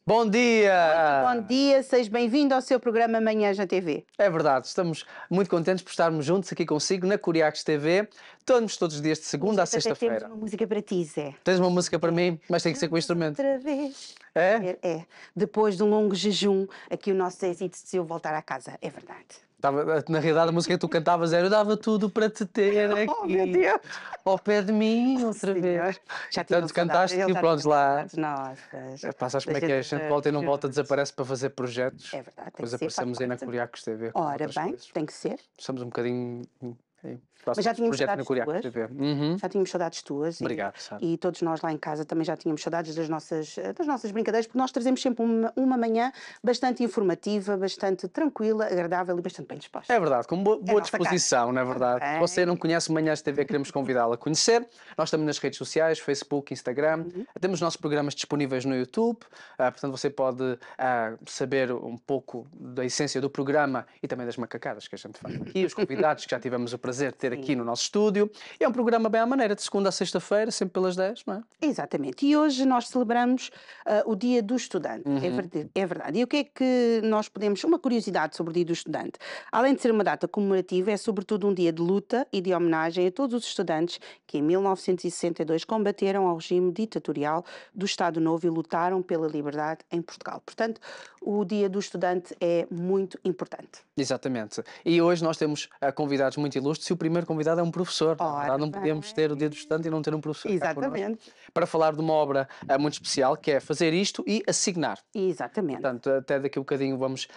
Bom dia! Bom dia, seja bem-vindo ao seu programa Manhãs na TV. É verdade, estamos muito contentes por estarmos juntos aqui consigo na Curiacos TV, todos os dias de segunda a Até temos sexta-feira. uma música para ti, Zé. Tens uma música para mim, mas tem que ser com o instrumento. Outra vez. É? É. Depois de um longo jejum, aqui o nosso Zézito decidiu voltar à casa. É verdade. Na realidade, a música que tu cantavas era: eu dava tudo para te ter aqui, Oh, meu Deus! ao pé de mim outra vez. Já Tanto cantaste que pronto, lá. Nossas. Sabes como é que é? A gente volta e não volta, desaparece para fazer projetos. É verdade, tem Depois que ser, aparecemos aí na faz parte. Curiacos TV. com Ora outras bem, coisas. tem que ser. Estamos um bocadinho. Mas já tínhamos projeto na saudades Curiacos tuas. TV. Uhum. Já tínhamos saudades tuas. Obrigado, Sara. E todos nós lá em casa também já tínhamos saudades das nossas brincadeiras, porque nós trazemos sempre uma manhã bastante informativa, bastante tranquila, agradável e bastante bem disposta. É verdade, com boa nossa disposição, não é verdade? Bem. Se você não conhece Manhãs TV, queremos convidá-la a conhecer. Nós estamos nas redes sociais, Facebook, Instagram. Temos nossos programas disponíveis no YouTube. Portanto, você pode saber um pouco da essência do programa e também das macacadas que a gente faz aqui, os convidados que já tivemos o prazer de ter aqui no nosso estúdio. E é um programa bem à maneira, de segunda a sexta-feira, sempre pelas 10, não é? Exatamente. E hoje nós celebramos o Dia do Estudante. É verdade. E o que é que nós podemos... Uma curiosidade sobre o Dia do Estudante. Além de ser uma data comemorativa, é sobretudo um dia de luta e de homenagem a todos os estudantes que em 1962 combateram ao regime ditatorial do Estado Novo e lutaram pela liberdade em Portugal. Portanto, o Dia do Estudante é muito importante. Exatamente. E hoje nós temos convidados muito ilustres e o primeiro convidado é um professor. Não podemos ter o Dia do Estudante e não ter um professor cá connosco, Exatamente. para falar de uma obra muito especial, que é fazer isto e assignar. Exatamente. Portanto, até daqui a um bocadinho vamos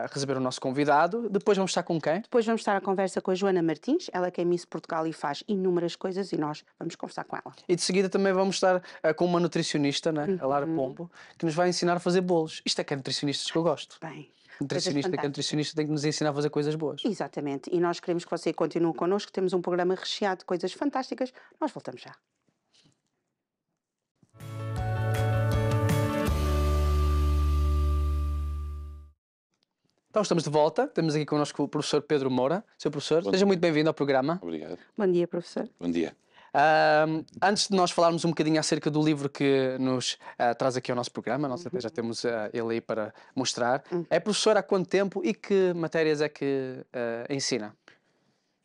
receber o nosso convidado. Depois vamos estar com quem? Depois vamos estar à conversa com a Joana Martins, ela que é Miss Portugal e faz inúmeras coisas e nós vamos conversar com ela. E de seguida também vamos estar com uma nutricionista, né? A Lara Pombo, que nos vai ensinar a fazer bolos. Isto é que é nutricionistas que eu gosto. Bem, Nutricionista que é nutricionista tem que nos ensinar a fazer coisas boas. exatamente. E nós queremos que você continue connosco, temos um programa recheado de coisas fantásticas. Nós voltamos já. Então estamos de volta, temos aqui connosco o professor Pedro Moura. Seu professor, seja muito bem-vindo ao programa. Obrigado. Bom dia, professor. Bom dia. Antes de nós falarmos um bocadinho acerca do livro que nos traz aqui ao nosso programa, nós até já temos ele aí para mostrar. É professor há quanto tempo e que matérias é que ensina?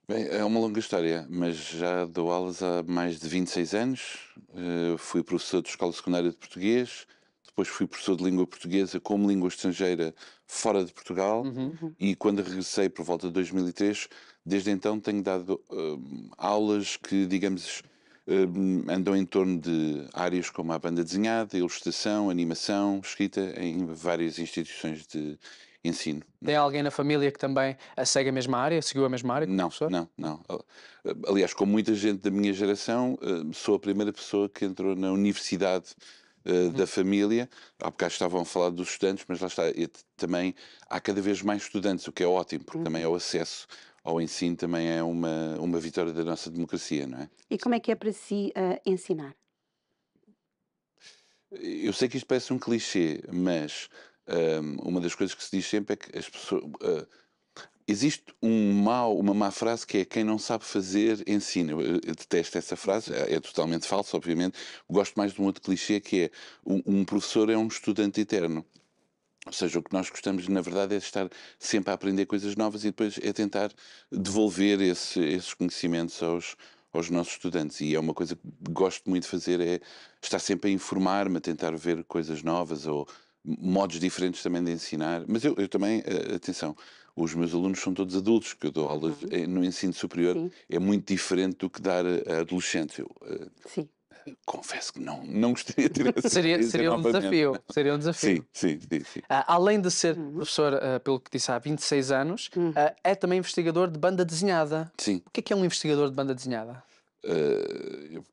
Bem, é uma longa história, mas já dou aulas há mais de 26 anos. Fui professor de escola secundária de português, depois fui professor de língua portuguesa como língua estrangeira fora de Portugal e quando regressei por volta de 2003, desde então tenho dado aulas que, digamos, andam em torno de áreas como a banda desenhada, ilustração, animação, escrita em várias instituições de ensino. Tem alguém na família que também segue a mesma área, seguiu a mesma área como professor? Não. Aliás, como muita gente da minha geração, sou a primeira pessoa que entrou na universidade da família. Há bocado estavam a falar dos estudantes, mas lá está, também há cada vez mais estudantes, o que é ótimo, porque também é o acesso ao ensino também é uma vitória da nossa democracia, não é? E como é que é para si ensinar? Eu sei que isto parece um clichê, mas uma das coisas que se diz sempre é que as pessoas... existe uma má frase que é: quem não sabe fazer, ensina. Eu detesto essa frase, é totalmente falsa, obviamente. Gosto mais de um outro clichê que é: um professor é um estudante eterno. Ou seja, o que nós gostamos, na verdade, é estar sempre a aprender coisas novas e depois é tentar devolver esses conhecimentos aos nossos estudantes. E é uma coisa que gosto muito de fazer, é estar sempre a informar-me, a tentar ver coisas novas ou modos diferentes também de ensinar. Mas eu também, atenção, os meus alunos são todos adultos, que eu dou aulas no ensino superior. Sim. É muito diferente do que dar a adolescentes. Sim. Confesso que não gostaria de ter essa Seria experiência um novamente. desafio. Seria um desafio. Sim. Além de ser professor, pelo que disse, há 26 anos, é também investigador de banda desenhada. Sim. O que é um investigador de banda desenhada?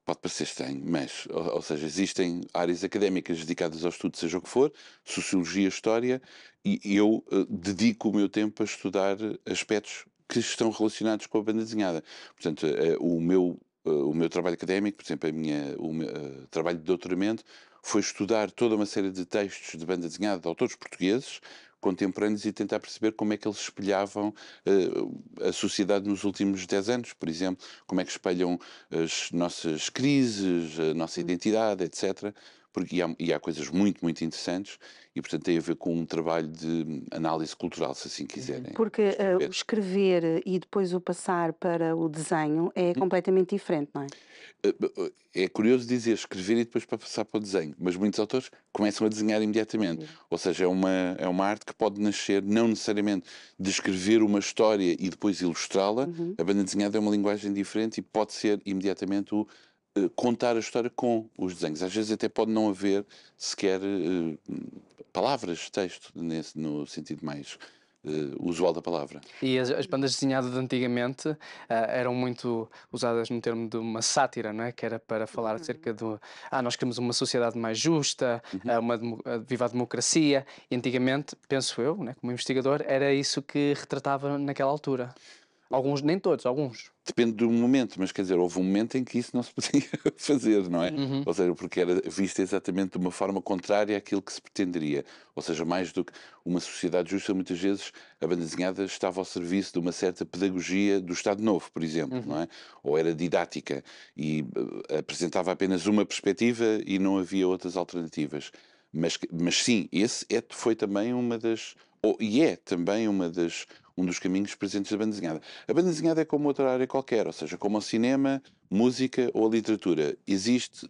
Pode parecer estranho, mas, ou seja, existem áreas académicas dedicadas ao estudo, seja o que for, sociologia, história, e eu dedico o meu tempo a estudar aspectos que estão relacionados com a banda desenhada. Portanto, o meu trabalho académico, por exemplo, o meu trabalho de doutoramento, foi estudar toda uma série de textos de banda desenhada de autores portugueses contemporâneos e tentar perceber como é que eles espelhavam a sociedade nos últimos 10 anos, por exemplo, como é que espelham as nossas crises, a nossa identidade, etc. porque e há coisas muito, muito interessantes, e portanto tem a ver com um trabalho de análise cultural, se assim quiserem. Porque o escrever e depois o passar para o desenho é completamente diferente, não é? É curioso dizer escrever e depois para passar para o desenho, mas muitos autores começam a desenhar imediatamente. Ou seja, é uma arte que pode nascer não necessariamente de escrever uma história e depois ilustrá-la. A banda desenhada é uma linguagem diferente e pode ser imediatamente o contar a história com os desenhos. Às vezes até pode não haver sequer palavras, texto, no sentido mais usual da palavra. E as bandas desenhadas de antigamente eram muito usadas no termo de uma sátira, não é? Que era para falar acerca do... nós queremos uma sociedade mais justa, viva a democracia. E antigamente, penso eu, né, como investigador, era isso que retratava naquela altura. Alguns, nem todos, alguns. Depende do momento, mas quer dizer, houve um momento em que isso não se podia fazer, não é? Ou seja, porque era visto exatamente de uma forma contrária àquilo que se pretenderia. Ou seja, mais do que uma sociedade justa, muitas vezes a banda desenhada estava ao serviço de uma certa pedagogia do Estado Novo, por exemplo, não é? Ou era didática e apresentava apenas uma perspectiva e não havia outras alternativas. Mas sim, foi também uma das... E é também um dos caminhos presentes da banda desenhada. A banda desenhada é como outra área qualquer, ou seja, como o cinema, música ou a literatura. Existe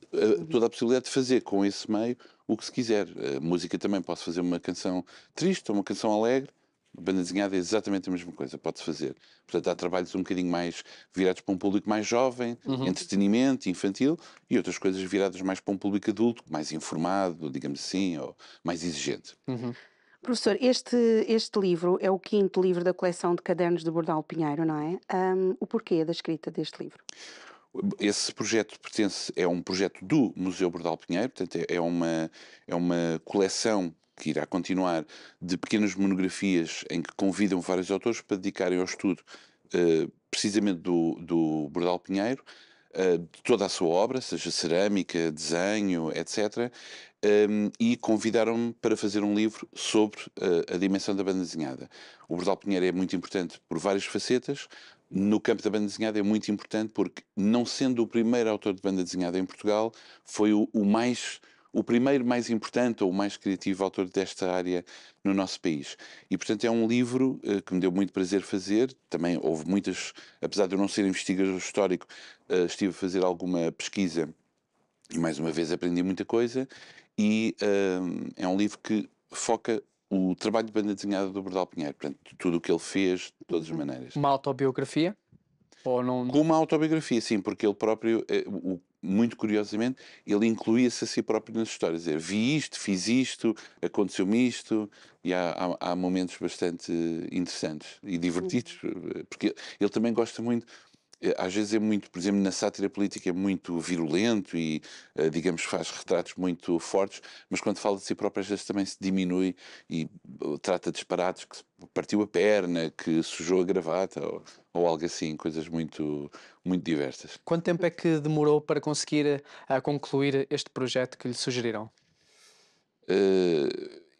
toda a possibilidade de fazer com esse meio o que se quiser. A música também pode fazer uma canção triste ou uma canção alegre. A banda desenhada é exatamente a mesma coisa, pode-se fazer. Portanto, há trabalhos um bocadinho mais virados para um público mais jovem, entretenimento, infantil, e outras coisas viradas mais para um público adulto, mais informado, digamos assim, ou mais exigente. Professor, este livro é o quinto livro da coleção de cadernos de Bordal Pinheiro, não é? O porquê da escrita deste livro? Esse projeto é um projeto do Museu Bordal Pinheiro, portanto é uma coleção que irá continuar de pequenas monografias em que convidam vários autores para dedicarem ao estudo precisamente do Bordal Pinheiro, de toda a sua obra, seja cerâmica, desenho, etc. E convidaram-me para fazer um livro sobre a dimensão da banda desenhada. O Bordal Pinheiro é muito importante por várias facetas. No campo da banda desenhada é muito importante porque, não sendo o primeiro autor de banda desenhada em Portugal, foi o primeiro mais importante ou o mais criativo autor desta área no nosso país. E, portanto, é um livro que me deu muito prazer fazer. Também houve muitas, apesar de eu não ser investigador histórico, estive a fazer alguma pesquisa e, mais uma vez, aprendi muita coisa. E é um livro que foca o trabalho de banda desenhada do Bordal Pinheiro. Portanto, tudo o que ele fez, de todas as maneiras. Uma autobiografia? Ou não... Com uma autobiografia, sim, porque ele próprio, muito curiosamente, ele incluía-se a si próprio nas histórias. Dizer, vi isto, fiz isto, aconteceu-me isto, e há momentos bastante interessantes e divertidos, porque ele também gosta muito. Às vezes é muito, por exemplo, na sátira política é muito virulento e, digamos, faz retratos muito fortes, mas quando fala de si próprio às vezes também se diminui e trata disparates, que partiu a perna, que sujou a gravata ou algo assim, coisas muito, muito diversas. Quanto tempo é que demorou para conseguir concluir este projeto que lhe sugeriram?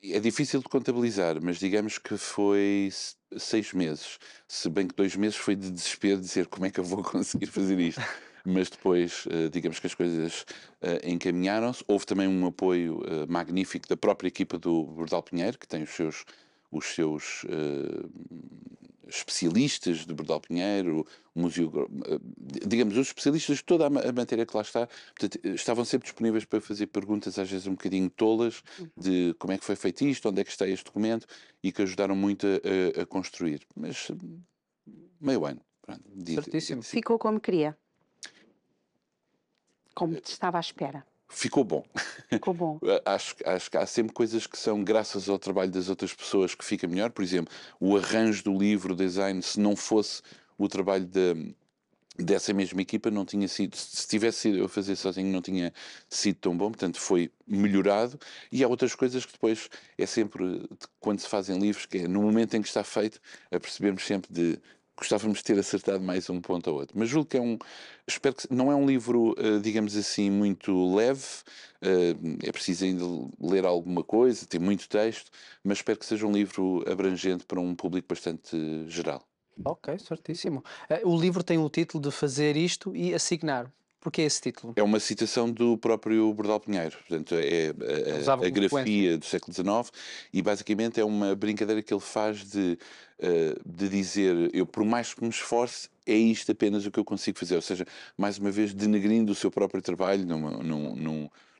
É difícil de contabilizar, mas digamos que foi 6 meses. Se bem que 2 meses foi de desespero de dizer como é que eu vou conseguir fazer isto. Mas depois, digamos que as coisas encaminharam-se. Houve também um apoio magnífico da própria equipa do Bordal Pinheiro, que tem os seus especialistas de Bordal Pinheiro, o museu, digamos, os especialistas de toda a matéria que lá está. Portanto, estavam sempre disponíveis para fazer perguntas, às vezes um bocadinho tolas, de como é que foi feito isto, onde é que está este documento, e que ajudaram muito a construir. Mas meio ano. Pronto, Certíssimo. Ficou como queria? Como estava à espera? Ficou bom. Ficou bom. Acho que há sempre coisas que são graças ao trabalho das outras pessoas que fica melhor. Por exemplo, o arranjo do livro, o design, se não fosse o trabalho dessa mesma equipa, não tinha sido, se tivesse sido eu a fazer sozinho, não tinha sido tão bom. Portanto, foi melhorado. E há outras coisas que depois é sempre, quando se fazem livros, que é no momento em que está feito, a percebermos sempre de... Gostávamos de ter acertado mais um ponto ou outro. Mas julgo que espero que não é um livro, digamos assim, muito leve. É preciso ainda ler alguma coisa, tem muito texto, mas espero que seja um livro abrangente para um público bastante geral. Ok, certíssimo. O livro tem o título de Fazer Isto e Assignar. Porquê esse título? É uma citação do próprio Bordal Pinheiro, portanto é Usava a como frequência. grafia do século XIX e basicamente é uma brincadeira que ele faz de dizer, eu por mais que me esforce, é isto apenas o que eu consigo fazer, ou seja, mais uma vez denegrindo o seu próprio trabalho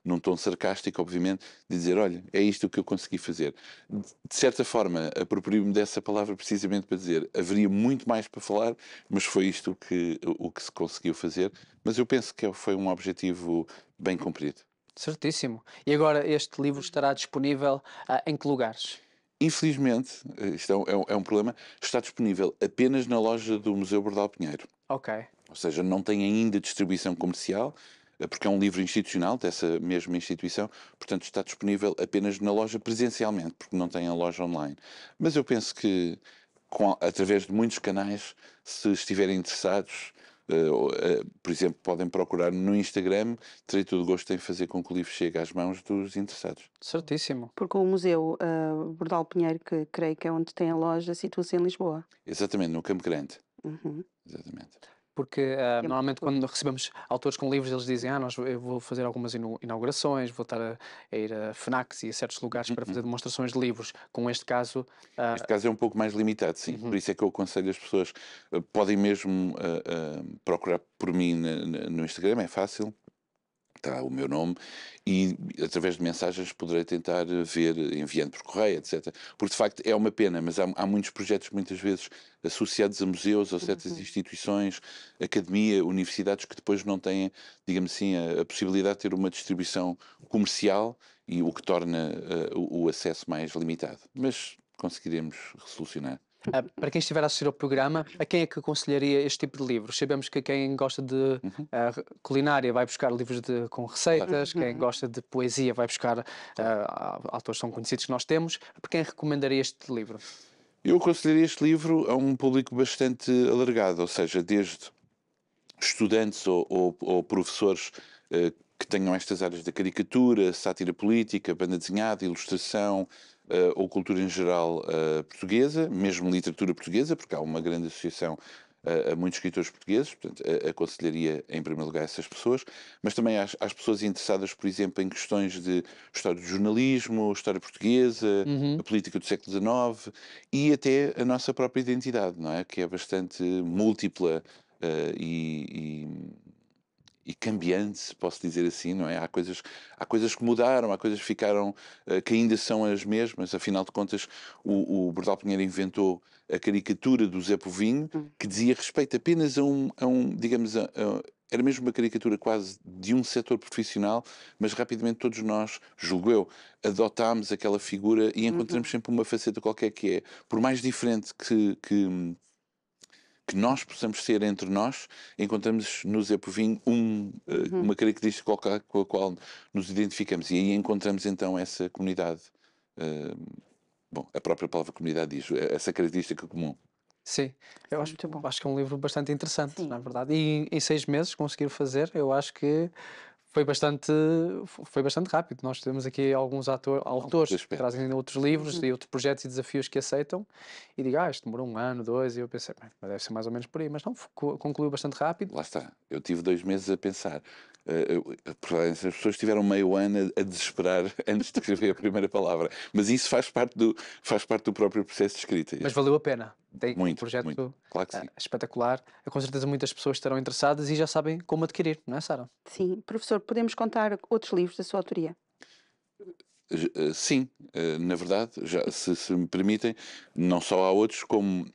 num tom sarcástico, obviamente, de dizer, olha, é isto o que eu consegui fazer. De certa forma, aproprio-me dessa palavra precisamente para dizer, haveria muito mais para falar, mas foi isto o que se conseguiu fazer. Mas eu penso que foi um objetivo bem cumprido. Certíssimo. E agora este livro estará disponível em que lugares? Infelizmente, isto é um problema, está disponível apenas na loja do Museu Bordal Pinheiro. Ok. Ou seja, não tem ainda distribuição comercial, porque é um livro institucional dessa mesma instituição, portanto está disponível apenas na loja presencialmente, porque não tem a loja online. Mas eu penso que, através de muitos canais, se estiverem interessados, por exemplo, podem procurar no Instagram, terei todo o gosto em fazer com que o livro chegue às mãos dos interessados. Certíssimo. Porque o Museu Bordal Pinheiro, que creio que é onde tem a loja, situa-se em Lisboa. Exatamente, no Campo Grande. Uhum. Exatamente. Porque Tempo normalmente todo. quando recebemos autores com livros, eles dizem, eu vou fazer algumas inaugurações, vou estar a ir a FNACs e a certos lugares para fazer demonstrações de livros. Com este caso, Este caso é um pouco mais limitado, sim. Por isso é que eu aconselho as pessoas, podem mesmo procurar por mim no Instagram, é fácil, está o meu nome, e através de mensagens poderei tentar ver, enviando por correio, etc. Porque de facto é uma pena, mas há muitos projetos muitas vezes associados a museus ou certas instituições, academia, universidades que depois não têm, digamos assim, a possibilidade de ter uma distribuição comercial e o que torna o acesso mais limitado. Mas conseguiremos resolucionar. para quem estiver a assistir ao programa, a quem é que aconselharia este tipo de livros? Sabemos que quem gosta de culinária vai buscar livros com receitas, quem gosta de poesia vai buscar autores tão conhecidos que nós temos. Para quem recomendaria este livro? Eu aconselharia este livro a um público bastante alargado, ou seja, desde estudantes ou professores que tenham estas áreas da caricatura, sátira política, banda desenhada, ilustração ou cultura em geral portuguesa, mesmo literatura portuguesa, porque há uma grande associação a muitos escritores portugueses, portanto, aconselharia em primeiro lugar essas pessoas, mas também às pessoas interessadas, por exemplo, em questões de história do jornalismo, história portuguesa, a política do século XIX e até a nossa própria identidade, não é? Que é bastante múltipla e cambiante, se posso dizer assim, não é? Há coisas que mudaram, há coisas que ficaram, que ainda são as mesmas. Afinal de contas, o Bordal Pinheiro inventou a caricatura do Zé Povinho, que dizia respeito apenas digamos, era mesmo uma caricatura quase de um setor profissional, mas rapidamente todos nós, julgo eu, adotámos aquela figura e encontramos sempre uma faceta qualquer que é, por mais diferente que nós possamos ser entre nós, encontramos no Zé Povinho uma característica com a qual nos identificamos e aí encontramos então essa comunidade. Bom, a própria palavra comunidade diz, essa característica comum. Sim, eu acho, Muito bom. acho que é um livro bastante interessante, Sim. na verdade. E em 6 meses conseguir fazer, eu acho que foi bastante rápido. Nós temos aqui alguns autores que aspectos. trazem outros livros e outros projetos e desafios que aceitam e digo, isto demorou 1 ano, 2, e eu pensei, bem, mas deve ser mais ou menos por aí. Mas não, concluiu bastante rápido. Lá está. Eu tive 2 meses a pensar. As pessoas tiveram meio ano a desesperar antes de escrever a primeira palavra. Mas isso faz parte do próprio processo de escrita. Mas valeu a pena. Tem um Muito, projeto muito. Claro que sim. espetacular. Com certeza muitas pessoas estarão interessadas e já sabem como adquirir, não é, Sara? Sim, professor, podemos contar outros livros da sua autoria? Sim, na verdade, se me permitem, não só há outros, como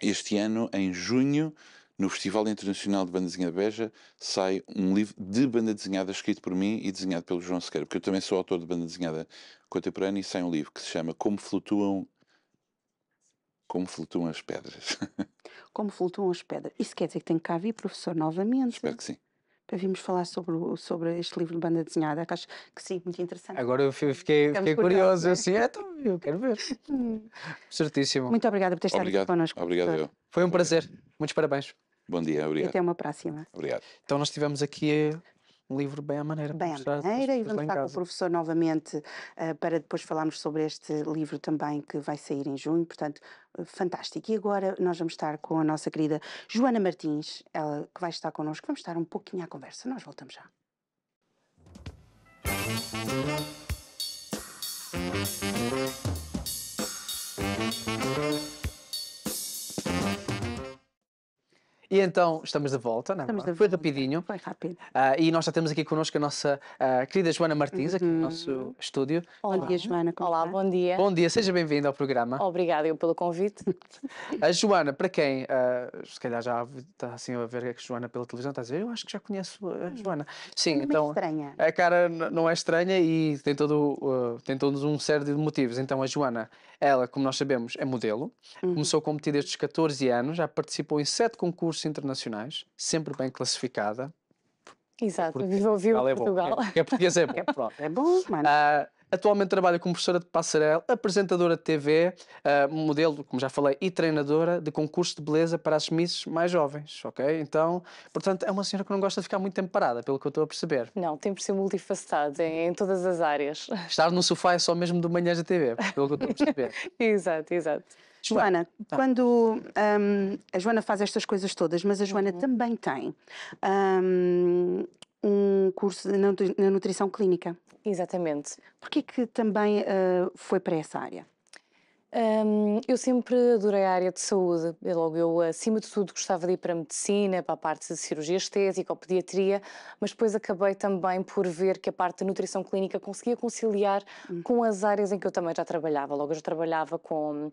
este ano, em junho, no Festival Internacional de Banda Desenhada de Beja, sai um livro de banda desenhada escrito por mim e desenhado pelo João Sequeira, porque eu também sou autor de banda desenhada contemporânea e sai um livro que se chama Como Flutuam as Pedras. Como flutuam as pedras. Isso quer dizer que tem que cá vir, professor, novamente, Espero que sim. para virmos falar sobre este livro de banda desenhada, que acho que sim, muito interessante. Agora eu fiquei Ficamos curioso, curiosos, assim, então eu quero ver. Certíssimo. Muito obrigada por ter estado aqui Obrigado. connosco, Obrigado professor. eu. Foi um prazer. Muitos parabéns. Bom dia, E obrigado. até uma próxima. Obrigado. Então nós tivemos aqui um livro bem à maneira para Bem mostrar à às maneira, e pessoas lá vamos em estar com o casa. professor novamente para depois falarmos sobre este livro também que vai sair em junho, portanto, fantástico. E agora nós vamos estar com a nossa querida Joana Martins, ela que vai estar connosco, vamos estar um pouquinho à conversa, nós voltamos já. E então estamos de volta, não é Estamos verdade? de Foi volta. rapidinho. Foi rápido. E nós já temos aqui connosco a nossa querida Joana Martins, aqui no nosso estúdio. Bom dia, Joana, como Olá, está? bom dia. Bom dia, seja bem-vinda ao programa. Obrigada eu pelo convite. A Joana, para quem se calhar já está assim a ver a Joana pela televisão, está a dizer, eu acho que já conheço a Joana. Sim, Não é então estranha. a cara não é estranha e tem tem todos um série de motivos. Então a Joana, ela, como nós sabemos, é modelo, começou a competir desde os 14 anos, já participou em 7 concursos internacionais, sempre bem classificada. Exato, Porque viva Portugal é bom. Portugal. Que é português é bom. Pronto, é bom, mano. Atualmente trabalha como professora de passarela, apresentadora de TV, modelo, como já falei, e treinadora de concurso de beleza para as misses mais jovens, ok? Então, portanto, é uma senhora que não gosta de ficar muito tempo parada, pelo que eu estou a perceber. Não, tem por ser multifacetado em todas as áreas. Estar no sofá é só mesmo de manhãs da TV, pelo que eu estou a perceber. Exato, exato. Joana, quando a Joana faz estas coisas todas, mas a Joana também tem um curso na nutrição clínica. Exatamente. Porquê que também foi para essa área? Eu sempre adorei a área de saúde. Eu, acima de tudo, gostava de ir para a medicina, para a parte de cirurgia estética ou pediatria, mas depois acabei também por ver que a parte da nutrição clínica conseguia conciliar com as áreas em que eu também já trabalhava. Logo, eu já trabalhava com...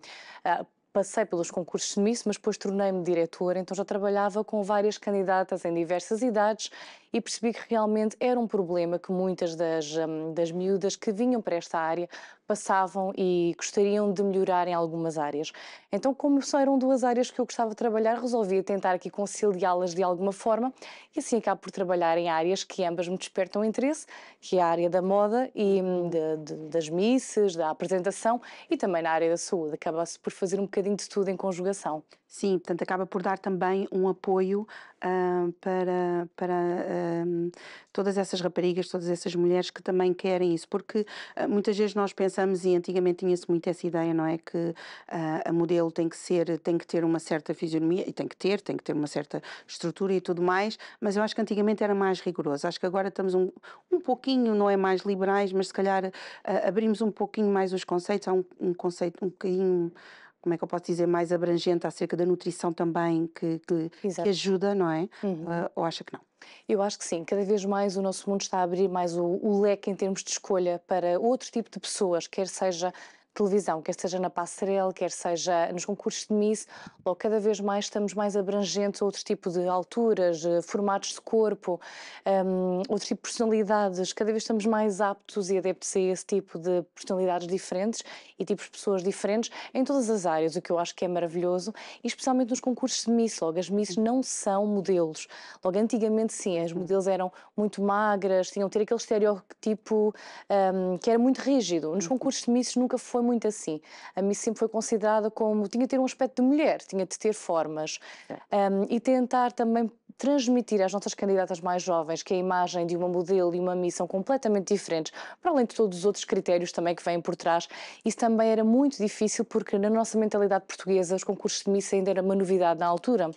Passei pelos concursos de Miss, mas depois tornei-me diretora, então já trabalhava com várias candidatas em diversas idades e percebi que realmente era um problema que muitas das miúdas que vinham para esta área passavam e gostariam de melhorar em algumas áreas. Então, como só eram 2 áreas que eu gostava de trabalhar, resolvi tentar aqui conciliá-las de alguma forma e assim acabo por trabalhar em áreas que ambas me despertam interesse, que é a área da moda e das misses, da apresentação e também na área da saúde. Acaba-se por fazer um bocadinho de tudo em conjugação. Sim, portanto, acaba por dar também um apoio para todas essas raparigas, todas essas mulheres que também querem isso, porque muitas vezes nós pensamos, e antigamente tinha-se muito essa ideia, não é? Que a modelo tem que ter uma certa fisionomia, e tem que ter uma certa estrutura e tudo mais, mas eu acho que antigamente era mais rigoroso. Acho que agora estamos um pouquinho, não é mais liberais, mas se calhar abrimos um pouquinho mais os conceitos, há um conceito um bocadinho, como é que eu posso dizer, mais abrangente acerca da nutrição também, que ajuda, não é? Ou acha que não? Eu acho que sim, cada vez mais o nosso mundo está a abrir mais o leque em termos de escolha para outro tipo de pessoas, quer seja televisão, quer seja na passarela, quer seja nos concursos de Miss, logo cada vez mais estamos mais abrangentes a outro tipo de alturas, formatos de corpo, outro tipo de personalidades, cada vez estamos mais aptos e adeptos a esse tipo de personalidades diferentes e tipos de pessoas diferentes em todas as áreas, o que eu acho que é maravilhoso, e especialmente nos concursos de Miss, logo as Miss não são modelos, logo antigamente sim, as modelos eram muito magras, tinham de ter aquele estereótipo que era muito rígido, nos concursos de Miss nunca foi muito assim. A Miss sempre foi considerada como, tinha de ter um aspecto de mulher, tinha de ter formas. E tentar também transmitir às nossas candidatas mais jovens que a imagem de uma modelo e uma Miss são completamente diferentes, para além de todos os outros critérios também que vêm por trás. Isso também era muito difícil porque na nossa mentalidade portuguesa os concursos de Miss ainda era uma novidade na altura.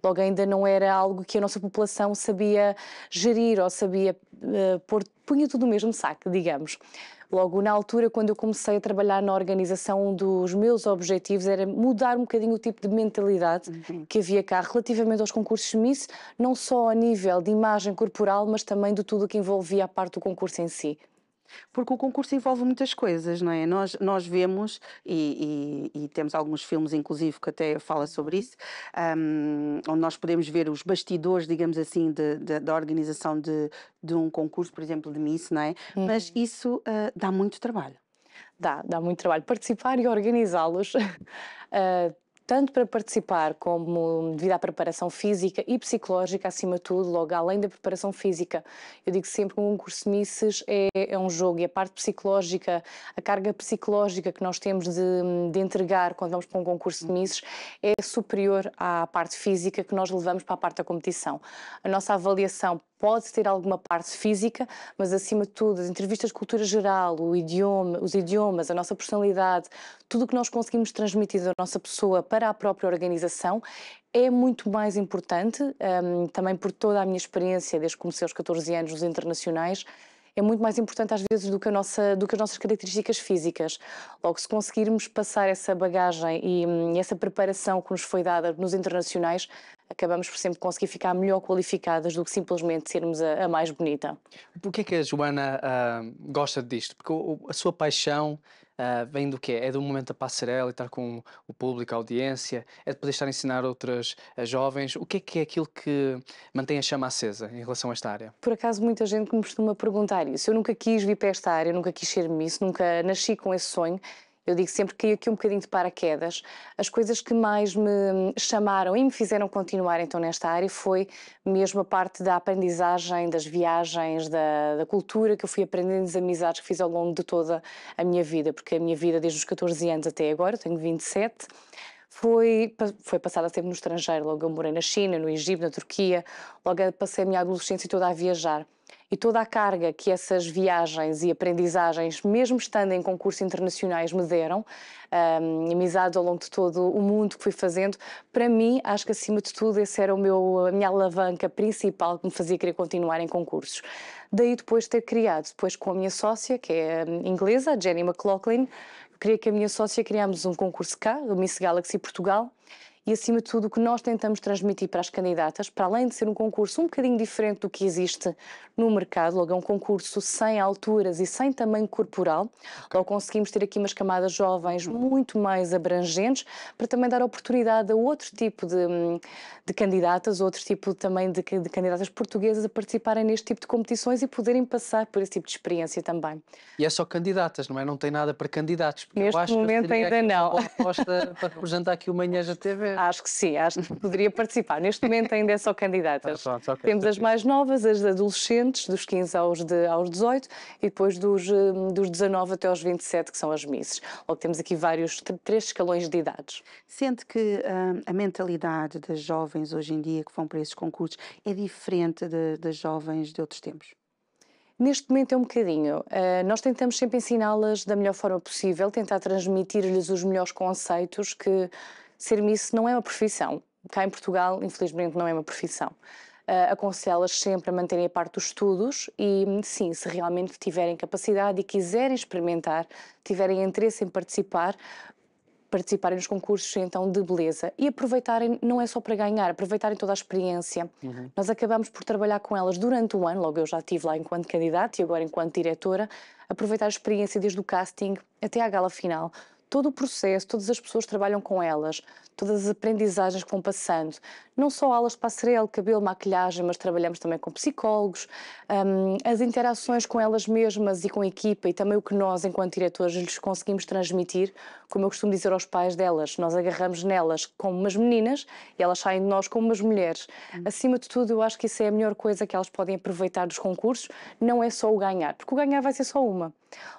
Logo ainda não era algo que a nossa população sabia gerir ou sabia punha tudo no mesmo saco, digamos. Logo, na altura, quando eu comecei a trabalhar na organização, um dos meus objetivos era mudar um bocadinho o tipo de mentalidade que havia cá relativamente aos concursos Miss, não só a nível de imagem corporal, mas também de tudo o que envolvia a parte do concurso em si. Porque o concurso envolve muitas coisas, não é? Nós vemos, e temos alguns filmes, inclusive, que até fala sobre isso, onde nós podemos ver os bastidores, digamos assim, da organização de um concurso, por exemplo, de Miss, não é? Mas isso dá muito trabalho. Dá muito trabalho participar e organizá-los. Tanto para participar como devido à preparação física e psicológica, acima de tudo, logo além da preparação física. Eu digo sempre que um concurso de Misses é um jogo e a parte psicológica, a carga psicológica que nós temos de entregar quando vamos para um concurso de Misses é superior à parte física que nós levamos para a parte da competição. A nossa avaliação pode ter alguma parte física, mas acima de tudo as entrevistas de cultura geral, os idiomas, a nossa personalidade, tudo o que nós conseguimos transmitir da nossa pessoa para a própria organização é muito mais importante, também por toda a minha experiência desde que comecei aos 14 anos nos internacionais, é muito mais importante às vezes do que as nossas características físicas. Logo, se conseguirmos passar essa bagagem e essa preparação que nos foi dada nos internacionais, acabamos por sempre conseguir ficar melhor qualificadas do que simplesmente sermos a mais bonita. Por que a Joana gosta disto? Porque a sua paixão vem do quê? É do momento da passarela e estar com o público, a audiência, é de poder estar a ensinar outras jovens. O que é aquilo que mantém a chama acesa em relação a esta área? Por acaso muita gente me costuma perguntar isso. Eu nunca quis vir para esta área, eu nunca quis ser Miss, nunca nasci com esse sonho. Eu digo sempre que caí aqui um bocadinho de paraquedas. As coisas que mais me chamaram e me fizeram continuar então nesta área foi mesmo a parte da aprendizagem, das viagens, da cultura que eu fui aprendendo, das amizades que fiz ao longo de toda a minha vida, porque a minha vida desde os 14 anos até agora, eu tenho 27, foi passada sempre no estrangeiro. Logo eu morei na China, no Egito, na Turquia, logo passei a minha adolescência toda a viajar. E toda a carga que essas viagens e aprendizagens, mesmo estando em concursos internacionais, me deram, amizades ao longo de todo o mundo que fui fazendo, para mim, acho que acima de tudo, essa era a minha alavanca principal que me fazia querer continuar em concursos. Daí depois ter criado, depois com a minha sócia, que é inglesa, a Jenny McLaughlin, eu queria que a minha sócia criámos um concurso cá, o Miss Galaxy Portugal, e acima de tudo o que nós tentamos transmitir para as candidatas, para além de ser um concurso um bocadinho diferente do que existe no mercado, logo é um concurso sem alturas e sem tamanho corporal, logo conseguimos ter aqui umas camadas jovens muito mais abrangentes, para também dar oportunidade a outro tipo de candidatas, outro tipo também de candidatas portuguesas a participarem neste tipo de competições e poderem passar por esse tipo de experiência também. E é só candidatas, não é? Não tem nada para candidatos. Neste momento ainda não. Uma aposta para representar aqui o Manhãs da TV. Acho que sim, acho que poderia participar. Neste momento ainda é só candidatas. Pronto, okay. Temos as mais novas, as adolescentes, dos 15 aos 18, e depois dos 19 até aos 27, que são as Misses. Logo temos aqui três escalões de idades. Sente que a mentalidade das jovens hoje em dia que vão para esses concursos é diferente das jovens de outros tempos? Neste momento é um bocadinho. Nós tentamos sempre ensiná-las da melhor forma possível, tentar transmitir-lhes os melhores conceitos, que ser Miss não é uma profissão. Cá em Portugal, infelizmente, não é uma profissão. Aconselho-las sempre a manterem a parte dos estudos e, sim, se realmente tiverem capacidade e quiserem experimentar, tiverem interesse em participarem nos concursos então de beleza e aproveitarem, não é só para ganhar, aproveitarem toda a experiência. Nós acabamos por trabalhar com elas durante o ano, logo eu já estive lá enquanto candidata e agora enquanto diretora, aproveitar a experiência desde o casting até à gala final. Todo o processo, todas as pessoas trabalham com elas, todas as aprendizagens que vão passando. Não só aulas de passarela, cabelo, maquilhagem, mas trabalhamos também com psicólogos, as interações com elas mesmas e com a equipa e também o que nós, enquanto diretores, lhes conseguimos transmitir, como eu costumo dizer aos pais delas, nós agarramos nelas como umas meninas e elas saem de nós como umas mulheres. Acima de tudo, eu acho que isso é a melhor coisa que elas podem aproveitar dos concursos, não é só o ganhar, porque o ganhar vai ser só uma.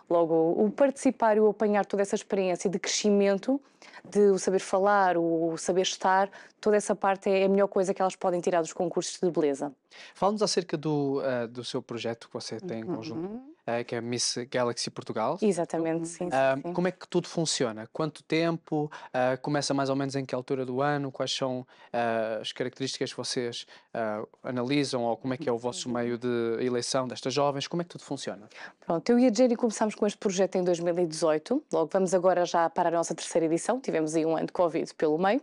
Logo, o participar e o apanhar toda essa experiência de crescimento, de o saber falar, o saber estar, toda essa parte é a melhor coisa que elas podem tirar dos concursos de beleza. Fala-nos acerca do seu projeto que você tem em conjunto, que é a Miss Galaxy Portugal. Exatamente, sim, sim. Como é que tudo funciona? Quanto tempo? Começa mais ou menos em que altura do ano? Quais são as características que vocês analisam? Ou como é que é o vosso meio de eleição destas jovens? Como é que tudo funciona? Pronto, eu e a Jenny começámos com este projeto em 2018. Logo vamos agora já para a nossa terceira edição. Tivemos aí um ano de Covid pelo meio.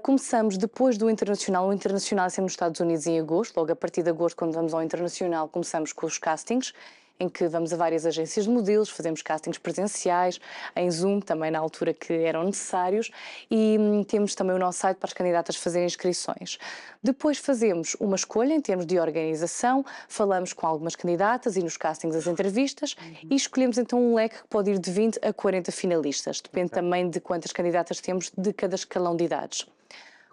Começamos depois do Internacional. O Internacional é sempre nos Estados Unidos em agosto. Logo a partir de agosto, quando vamos ao Internacional, começamos com os castings, em que vamos a várias agências de modelos, fazemos castings presenciais, em Zoom, também na altura que eram necessários, e temos também o nosso site para as candidatas fazerem inscrições. Depois fazemos uma escolha em termos de organização, falamos com algumas candidatas e nos castings as entrevistas e escolhemos então um leque que pode ir de 20 a 40 finalistas, depende também de quantas candidatas temos de cada escalão de idades.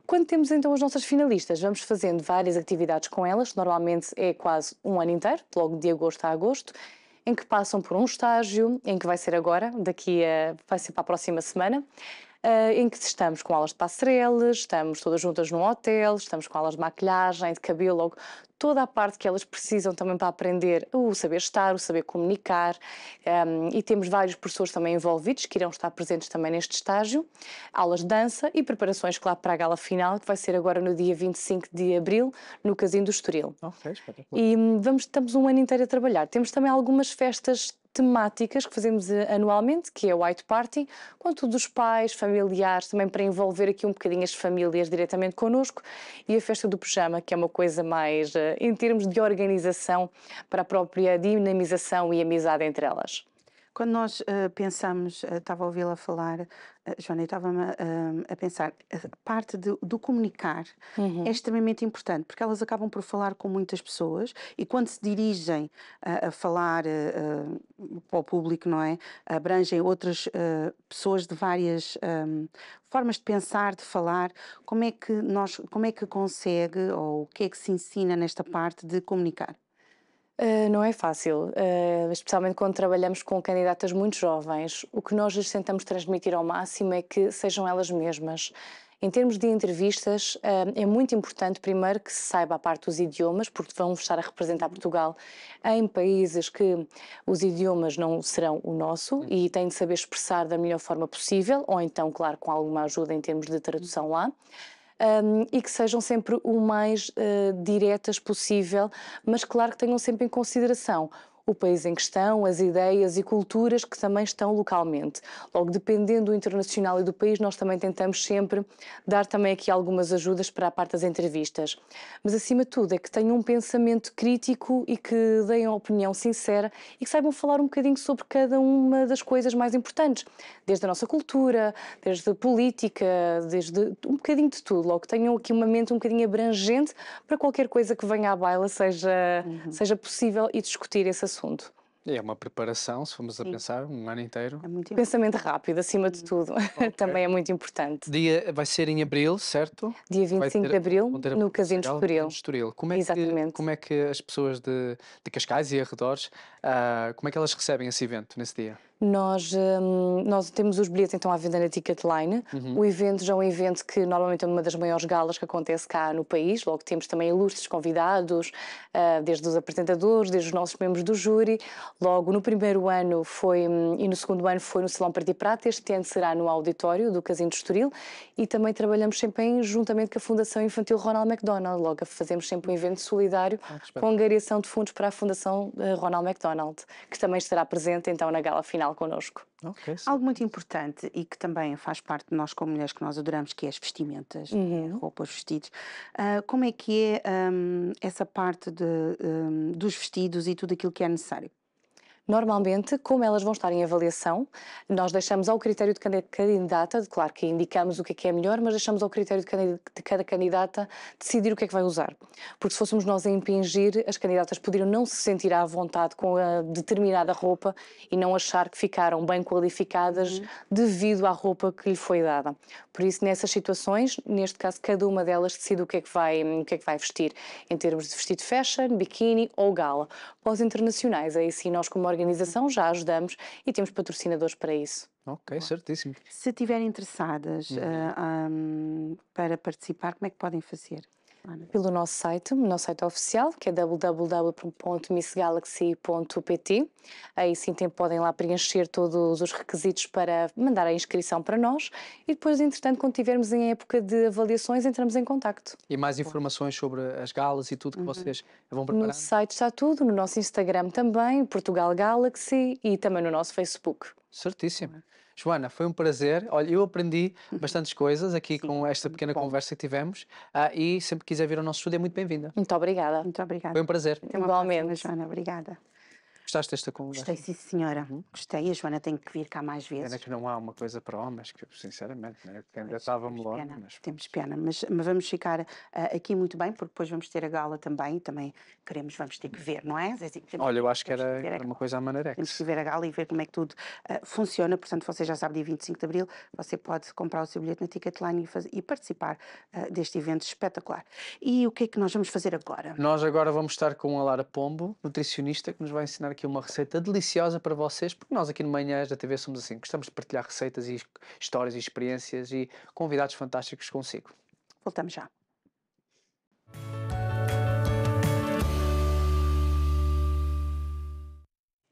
Quando temos então as nossas finalistas, vamos fazendo várias atividades com elas, normalmente é quase um ano inteiro, logo de agosto a agosto, em que passam por um estágio, em que vai ser agora, vai ser para a próxima semana, em que estamos com aulas de passarelas, estamos todas juntas num hotel, estamos com aulas de maquilhagem, de cabelo, logo, toda a parte que elas precisam também para aprender o saber estar, o saber comunicar, e temos vários professores também envolvidos que irão estar presentes também neste estágio, aulas de dança e preparações, claro, para a gala final, que vai ser agora no dia 25 de abril, no Casino do Estoril. Ok, espetacular. E estamos um ano inteiro a trabalhar. Temos também algumas festas temáticas que fazemos anualmente, que é o White Party, com todos os pais, familiares, também para envolver aqui um bocadinho as famílias diretamente connosco, e a festa do pijama, que é uma coisa mais em termos de organização para a própria dinamização e amizade entre elas. Quando nós pensamos, estava a ouvi-la falar, Joana, eu estava-me a pensar, a parte do comunicar é extremamente importante, porque elas acabam por falar com muitas pessoas e quando se dirigem a falar para o público, não é? Abrangem outras pessoas de várias formas de pensar, de falar. Como é que consegue, ou o que é que se ensina nesta parte de comunicar? Não é fácil, especialmente quando trabalhamos com candidatas muito jovens. O que nós lhes tentamos transmitir ao máximo é que sejam elas mesmas. Em termos de entrevistas, é muito importante, primeiro, que se saiba a parte dos idiomas, porque vão estar a representar Portugal em países que os idiomas não serão o nosso e têm de saber expressar da melhor forma possível, ou então, claro, com alguma ajuda em termos de tradução lá. E que sejam sempre o mais diretas possível, mas claro que tenham sempre em consideração o país em questão, as ideias e culturas que também estão localmente. Logo, dependendo do internacional e do país, nós também tentamos sempre dar também aqui algumas ajudas para a parte das entrevistas. Mas, acima de tudo, é que tenham um pensamento crítico e que deem a opinião sincera e que saibam falar um bocadinho sobre cada uma das coisas mais importantes, desde a nossa cultura, desde a política, desde um bocadinho de tudo. Logo, que tenham aqui uma mente um bocadinho abrangente para qualquer coisa que venha à baila seja possível e discutir esse assunto. É uma preparação, se formos a pensar, um ano inteiro. É muito importante. Pensamento rápido, acima de tudo, também é muito importante. Dia vai ser em abril, certo? Dia Vai 25 ter- de abril, vão ter a no Casino de Portugal, Estoril. no Estoril. Exatamente. Como é que as pessoas de Cascais e arredores, como é que elas recebem esse evento nesse dia? Nós temos os bilhetes então à venda na Ticketline. O evento já é um evento que normalmente é uma das maiores galas que acontece cá no país. Logo temos também ilustres convidados, desde os apresentadores, desde os nossos membros do júri. Logo no primeiro ano e no segundo ano foi no Salão Preto e Prata. Este ano será no auditório do Casino de Estoril e também trabalhamos sempre juntamente com a Fundação Infantil Ronald McDonald. Logo fazemos sempre um evento solidário com angariação de fundos para a Fundação Ronald McDonald, que também estará presente então na gala final connosco. Ok, Algo muito importante e que também faz parte de nós como mulheres que nós adoramos, que é as vestimentas, roupas, vestidos. Como é que é essa parte dos vestidos e tudo aquilo que é necessário? Normalmente, como elas vão estar em avaliação, nós deixamos ao critério de cada candidata, claro que indicamos o que é melhor, mas deixamos ao critério de cada candidata decidir o que é que vai usar. Porque se fôssemos nós a impingir, as candidatas poderiam não se sentir à vontade com a determinada roupa e não achar que ficaram bem qualificadas devido à roupa que lhe foi dada. Por isso, nessas situações, neste caso, cada uma delas decide o que é que vai vestir, em termos de vestido fashion, biquíni ou gala. Para os internacionais, aí sim nós como organização já ajudamos e temos patrocinadores para isso. Ok, certíssimo. Se estiverem interessadas para participar, como é que podem fazer? Pelo nosso site oficial, que é www.missgalaxy.pt. Aí sim podem lá preencher todos os requisitos para mandar a inscrição para nós e depois, entretanto, quando estivermos em época de avaliações, entramos em contacto. E mais informações sobre as galas e tudo que vocês vão No preparando? site está tudo, no nosso Instagram também, Portugal Galaxy, e também no nosso Facebook. Certíssimo. Joana, foi um prazer. Olha, eu aprendi bastantes coisas aqui com esta pequena bom. conversa que tivemos e sempre que quiser vir ao nosso estúdio é muito bem-vinda. Muito obrigada. Muito obrigada. Foi um prazer. Até uma Igualmente. próxima, Joana. Obrigada. Gostaste desta conversa? Gostei, sim, senhora. Gostei. A Joana tem que vir cá mais Pena vezes. que não há uma coisa para homens, que sinceramente, né? Eu ainda estava-me logo, Pena, mas temos pena, mas vamos ficar aqui muito bem, porque depois vamos ter a gala também vamos ter que ver, não é? olha, eu acho que Temos era ver a uma gala. coisa à Temos que Maneirex. ver a gala e ver como é que tudo funciona. Portanto, você já sabe, dia 25 de Abril, você pode comprar o seu bilhete na Ticketline e participar deste evento espetacular. E o que é que nós vamos fazer agora? Nós agora vamos estar com a Lara Pombo, nutricionista, que nos vai ensinar aqui aqui uma receita deliciosa para vocês, porque nós aqui no Manhãs da TV somos assim, gostamos de partilhar receitas e histórias e experiências e convidados fantásticos consigo. Voltamos já.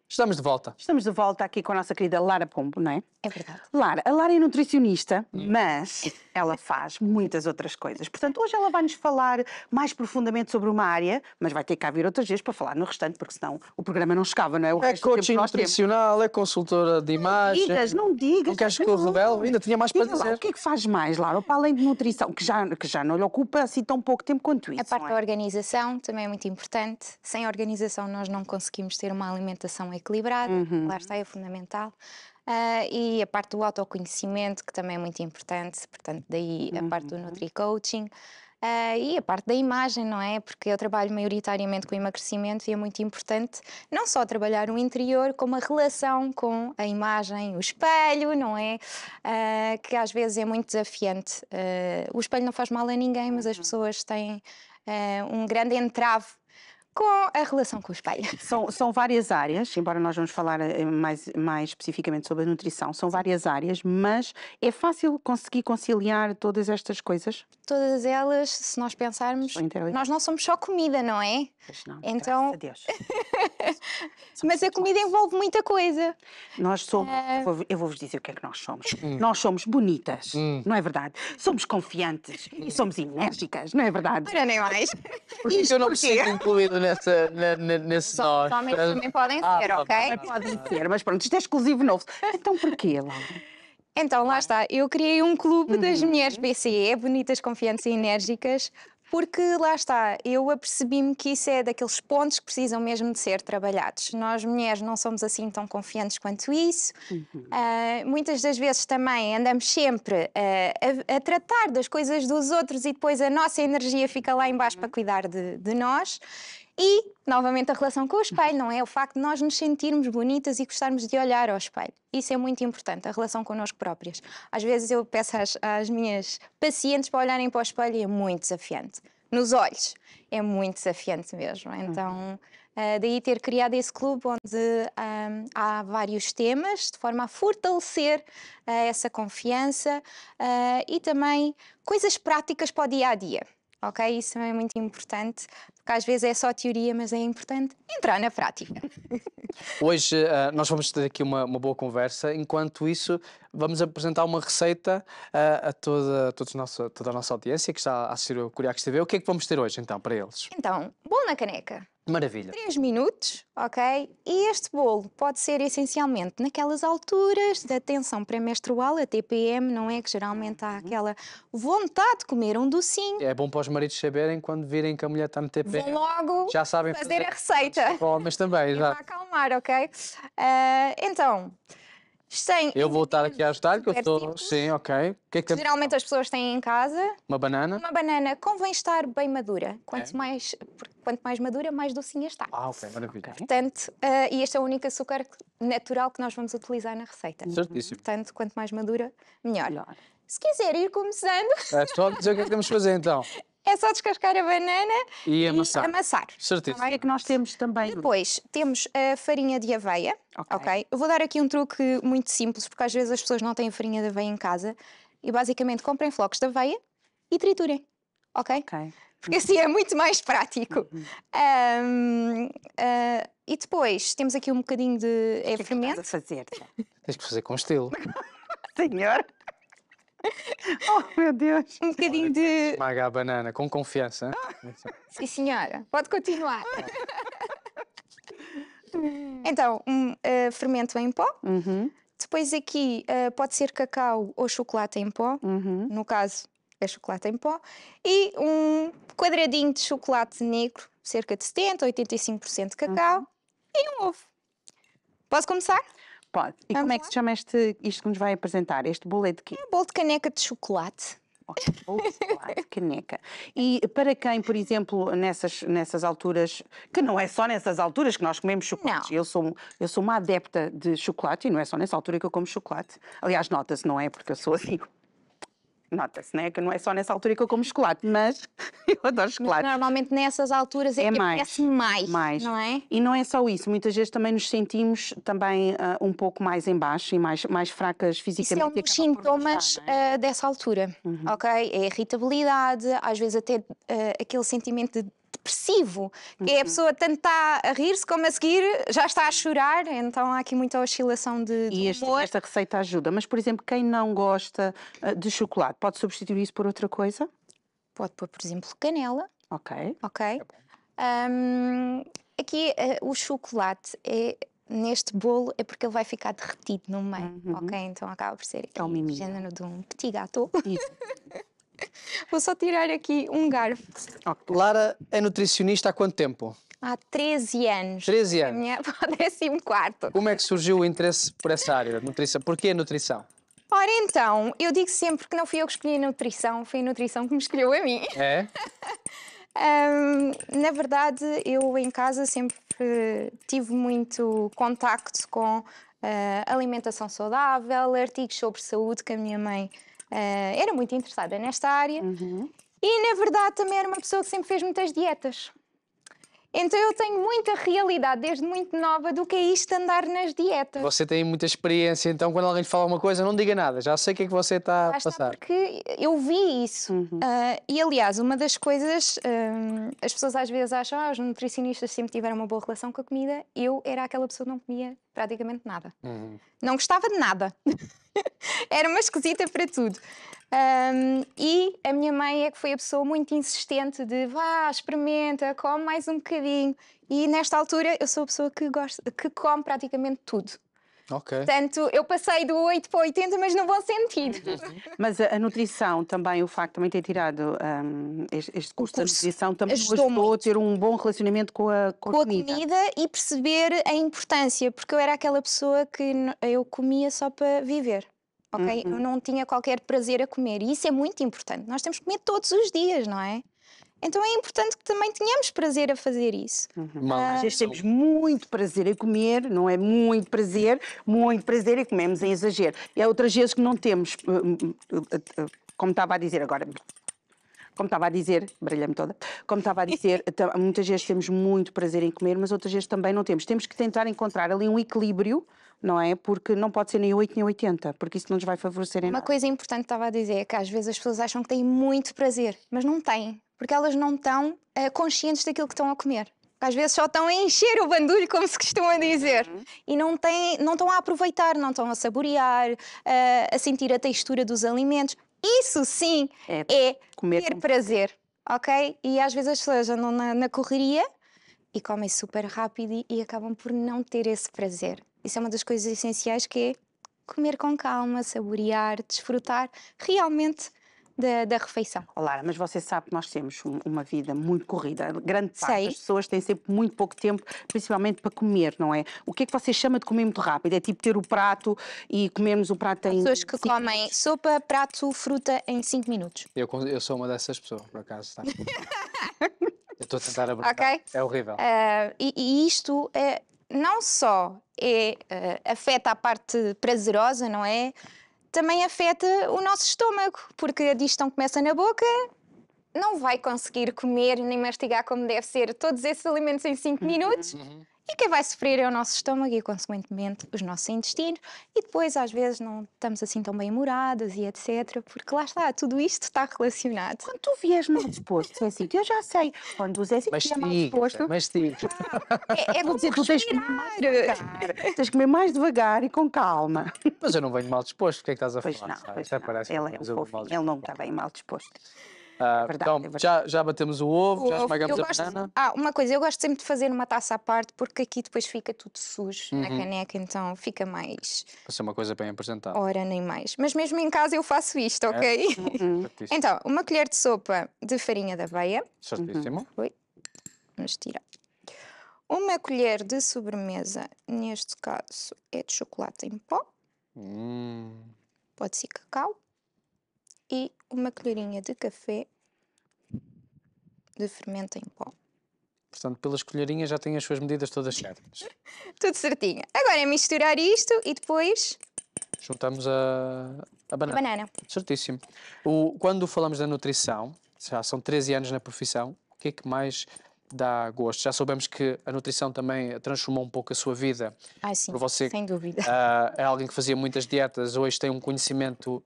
Estamos de volta. Estamos de volta aqui com a nossa querida Lara Pombo, não é? É verdade. Lara, a Lara é nutricionista, mas ela faz muitas outras coisas. Portanto, hoje ela vai-nos falar mais profundamente sobre uma área, mas vai ter que vir outras vezes para falar no restante, porque senão o programa não chegava, não é? O É resto do tempo coaching que nós temos. nutricional, é consultora de imagem. Não digas. Não queres que eu revele? Ainda tinha mais para Diga lá, dizer. o que é que faz mais, Lara? Para além de nutrição, que já não lhe ocupa assim tão pouco tempo quanto isso, A parte não da é? organização também é muito importante. Sem organização nós não conseguimos ter uma alimentação equilibrada, lá está, é fundamental. E a parte do autoconhecimento, que também é muito importante, portanto, daí a parte do Nutri-Coaching. E a parte da imagem, não é? Porque eu trabalho maioritariamente com emagrecimento e é muito importante não só trabalhar o interior, como a relação com a imagem, o espelho, não é? Que às vezes é muito desafiante. O espelho não faz mal a ninguém, mas as pessoas têm um grande entrave com a relação com o espelho. São várias áreas, embora nós vamos falar mais especificamente sobre a nutrição, são várias áreas, mas é fácil conseguir conciliar todas estas coisas? Todas elas, se nós pensarmos, Estão interligadas. nós não somos só comida, não é? Pois não, Então- graças a Deus. Mas a comida envolve muita coisa. Nós somos, eu vou-vos dizer o que é que nós somos. Nós somos bonitas, não é verdade? Somos confiantes e somos enérgicas, não é verdade? Ora, nem mais. Porque eu não me sinto incluído nesse nós. Os homens também podem ser, ok? Podem ser, mas pronto, isto é exclusivo novo. Então porquê, Laura? Então, lá está. Eu criei um clube das mulheres BCE, bonitas, confiantes e enérgicas, porque lá está, eu apercebi-me que isso é daqueles pontos que precisam mesmo de ser trabalhados. Nós, mulheres, não somos assim tão confiantes quanto isso. Muitas das vezes também andamos sempre a tratar das coisas dos outros e depois a nossa energia fica lá embaixo para cuidar de nós. E, novamente, a relação com o espelho, não é? O facto de nós nos sentirmos bonitas e gostarmos de olhar ao espelho. Isso é muito importante, a relação connosco próprias. Às vezes eu peço às minhas pacientes para olharem para o espelho e é muito desafiante. Nos olhos, é muito desafiante mesmo. Então, daí ter criado esse clube onde há vários temas, de forma a fortalecer essa confiança e também coisas práticas para o dia-a-dia. Ok? Isso também é muito importante, porque às vezes é só teoria, mas é importante entrar na prática. Hoje nós vamos ter aqui uma boa conversa. Enquanto isso, vamos apresentar uma receita a toda a nossa audiência que está a assistir o Curiacos TV. O que é que vamos ter hoje, então, para eles? Então, bolo na caneca. Maravilha. 3 minutos, ok? E este bolo pode ser essencialmente naquelas alturas da tensão pré-menstrual, a TPM, não é? Que geralmente há aquela vontade de comer um docinho. É bom para os maridos saberem quando virem que a mulher está no TP. Vão logo Já sabem fazer a receita. Para homens também, Para exato. acalmar, ok? Então, Eu vou estar aqui a ajudar, que eu super estou. simples. Sim, ok. O que é que geralmente as pessoas têm em casa. Uma banana? Uma banana convém estar bem madura. Quanto mais madura, mais docinha está. Ah, ok, maravilha. Portanto, e este é o único açúcar natural que nós vamos utilizar na receita. Certíssimo. Portanto, quanto mais madura, melhor. Se quiser ir começando, É só dizer o que é que temos de fazer, então. é só descascar a banana E amassar. amassar. Certíssimo. O que é que nós temos também? Depois temos a farinha de aveia, ok? Eu vou dar aqui um truque muito simples, porque às vezes as pessoas não têm farinha de aveia em casa. E basicamente comprem flocos de aveia e triturem, ok? Ok. Porque assim é muito mais prático. E depois temos aqui um bocadinho de O que é que fermento. estás a fazer? Tens que fazer com estilo. Senhor? Oh, meu Deus. Um bocadinho de... Esmaga a banana com confiança. Sim, senhora. Pode continuar. Então, fermento em pó. Depois aqui pode ser cacau ou chocolate em pó. No caso, é chocolate em pó. E um quadradinho de chocolate negro, cerca de 70% a 85% de cacau. E um ovo. Posso começar? Pode. E Vamos como é lá? que se chama isto que nos vai apresentar? Este bolo é de quê? Um bolo de caneca de chocolate. Ok, bolo de chocolate, caneca. E para quem, por exemplo, nessas alturas, que não é só nessas alturas que nós comemos chocolate. Não. Eu sou uma adepta de chocolate e não é só nessa altura que eu como chocolate. Aliás, nota-se, não é? Porque eu sou assim. Nota-se, né? Que não é só nessa altura que eu como chocolate, mas eu adoro Mas chocolate. normalmente nessas alturas É que mais, apetece mais, não é? E não é só isso, muitas vezes também nos sentimos também um pouco mais em baixo e mais fracas Isso fisicamente. é e um dos acaba por sintomas gastar, não é? dessa altura, ok? É a irritabilidade, às vezes até aquele sentimento de depressivo, que é a pessoa tanto está a rir-se como a seguir já está a chorar, então há aqui muita oscilação de E humor. esta receita ajuda. Mas, por exemplo, quem não gosta de chocolate, pode substituir isso por outra coisa? Pode pôr, por exemplo, canela, Ok. ok? Aqui o chocolate neste bolo é porque ele vai ficar derretido no meio, ok? Então acaba por ser aqui É um miminho. género de um petit gâteau. Isso. Vou só tirar aqui um garfo. Lara é nutricionista há quanto tempo? Há 13 anos. 13 anos. Caminhar para o 14º. Como é que surgiu o interesse por essa área de nutrição? Porquê a nutrição? Ora então, eu digo sempre que não fui eu que escolhi a nutrição, foi a nutrição que me escolheu a mim. É? Na verdade, eu em casa sempre tive muito contacto com alimentação saudável, artigos sobre saúde, que a minha mãe era muito interessada nesta área. E, na verdade, também era uma pessoa que sempre fez muitas dietas. Então eu tenho muita realidade, desde muito nova, do que é isto de andar nas dietas. Você tem muita experiência, então quando alguém lhe fala uma coisa, não diga nada. Já sei o que é que você está a Lá está, passar. porque eu vi isso. E, aliás, uma das coisas, as pessoas às vezes acham que os nutricionistas sempre tiveram uma boa relação com a comida. Eu era aquela pessoa que não comia praticamente nada. Não gostava de nada. Era uma esquisita para tudo. E a minha mãe é que foi a pessoa muito insistente de vá, experimenta, come mais um bocadinho. E nesta altura eu sou a pessoa que come praticamente tudo. Ok. Portanto, eu passei do 8 para o 80, mas no bom sentido. Mas a nutrição, também o facto de também ter tirado este curso da nutrição, também ajudou ajudou a muito. ter um bom relacionamento com a Com a comida. comida e perceber a importância, porque eu era aquela pessoa que eu comia só para viver. Ok? Eu não tinha qualquer prazer a comer e isso é muito importante. Nós temos que comer todos os dias, não é? Então é importante que também tenhamos prazer a fazer isso. Mal. Às vezes temos muito prazer em comer, não é muito prazer e comemos em exagero. E há outras vezes que não temos, como estava a dizer agora, como estava a dizer, baralhei-me toda, como estava a dizer, muitas vezes temos muito prazer em comer, mas outras vezes também não temos. Temos que tentar encontrar ali um equilíbrio, não é? Porque não pode ser nem 8 nem 80, porque isso não nos vai favorecer em Uma nada. coisa importante que estava a dizer é que às vezes as pessoas acham que têm muito prazer, mas não têm, porque elas não estão conscientes daquilo que estão a comer. Às vezes só estão a encher o bandulho, como se costuma dizer, e não estão a aproveitar, não estão a saborear, a sentir a textura dos alimentos. Isso sim é comer ter com prazer, ok? E às vezes as pessoas andam na correria e comem super rápido e acabam por não ter esse prazer. Isso é uma das coisas essenciais, que é comer com calma, saborear, desfrutar realmente da refeição. Oh, Lara, mas você sabe que nós temos uma vida muito corrida. Grande parte Sei. das pessoas tem sempre muito pouco tempo, principalmente para comer, não é? O que é que você chama de comer muito rápido? É tipo ter o prato e comermos o prato em Pessoas que 5 comem sopa, prato, fruta em 5 minutos. Eu sou uma dessas pessoas, por acaso. Tá? Eu estou a tentar abrir. Ok? É horrível. E isto não só afeta a parte prazerosa, não é? Também afeta o nosso estômago, porque a digestão começa na boca, não vai conseguir comer nem mastigar como deve ser todos esses alimentos em 5 minutos. E quem vai sofrer é o nosso estômago e, consequentemente, os nossos intestinos. E depois, às vezes, não estamos assim tão bem-humoradas e etc. Porque lá está, tudo isto está relacionado. Quando tu vies mal disposto, Zécito, eu já sei. Quando o Zécito vier mal disposto, Mastiga. É vou como dizer, tu tens que comer mais respirar. devagar. Tens que comer mais devagar e com calma. Mas eu não venho mal disposto, o que é que estás a Pois falar? não, sabe? pois Até não. parece Ele uma é um coisa mal fofinho, ele não está bem mal disposto. verdade, então, é verdade. já batemos o ovo, já esmagamos a banana. Uma coisa, eu gosto sempre de fazer uma taça à parte, porque aqui depois fica tudo sujo na caneca, então fica mais Para ser uma coisa bem apresentada. hora nem mais. Mas mesmo em casa eu faço isto, ok? Certíssimo. Então, uma colher de sopa de farinha de aveia. Certíssimo. Vamos tirar. Uma colher de sobremesa, neste caso é de chocolate em pó, pode ser cacau. E uma colherinha de café de fermento em pó. Portanto, pelas colherinhas já tem as suas medidas todas certas. Tudo certinho. Agora é misturar isto e depois Juntamos a A banana. banana. Certíssimo. Quando falamos da nutrição, já são 13 anos na profissão, o que é que mais dá gosto? Já soubemos que a nutrição também transformou um pouco a sua vida. Sim, Por você, sem dúvida. é alguém que fazia muitas dietas, hoje tem um conhecimento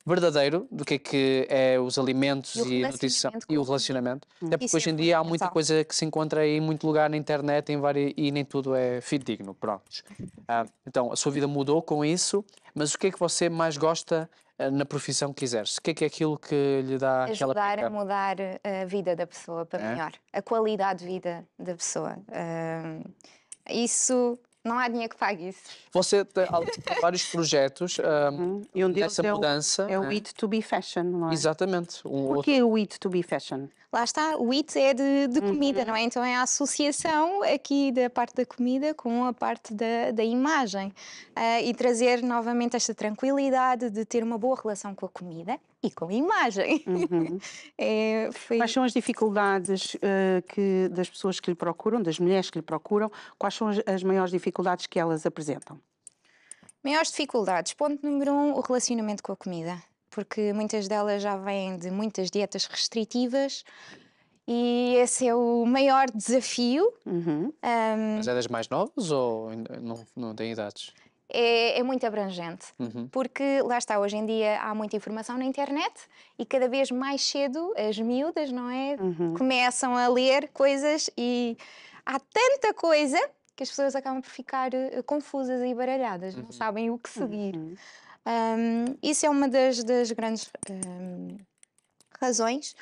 verdadeiro do que é os alimentos e a nutrição relacionamento e com o a relacionamento. Até porque Isso é hoje em dia há muita fundamental. coisa que se encontra em muito lugar na internet e nem tudo é fidedigno. Prontos. Então, a sua vida mudou com isso, mas o que é que você mais gosta na profissão que exerce? O que é aquilo que lhe dá aquela Ajudar pica? a mudar a vida da pessoa para É? melhor, a qualidade de vida da pessoa. Isso, não há dinheiro que pague isso. Você tem vários projetos E um deles nessa mudança. é o né? Eat to be Fashion, não é? Exatamente. Porquê o Eat to be Fashion? Lá está, o IT é de comida, não é? Então é a associação aqui da parte da comida com a parte da imagem e trazer novamente esta tranquilidade de ter uma boa relação com a comida e com a imagem. Quais são as dificuldades das pessoas que lhe procuram, das mulheres que lhe procuram, quais são as maiores dificuldades que elas apresentam? Maiores dificuldades. Ponto número 1, o relacionamento com a comida. Porque muitas delas já vêm de muitas dietas restritivas e esse é o maior desafio. Mas é das mais novas ou não tem idades? É muito abrangente, porque lá está, hoje em dia há muita informação na internet e cada vez mais cedo as miúdas, não é? Começam a ler coisas e há tanta coisa que as pessoas acabam por ficar confusas e baralhadas, não sabem o que seguir. Isso é uma das grandes razões.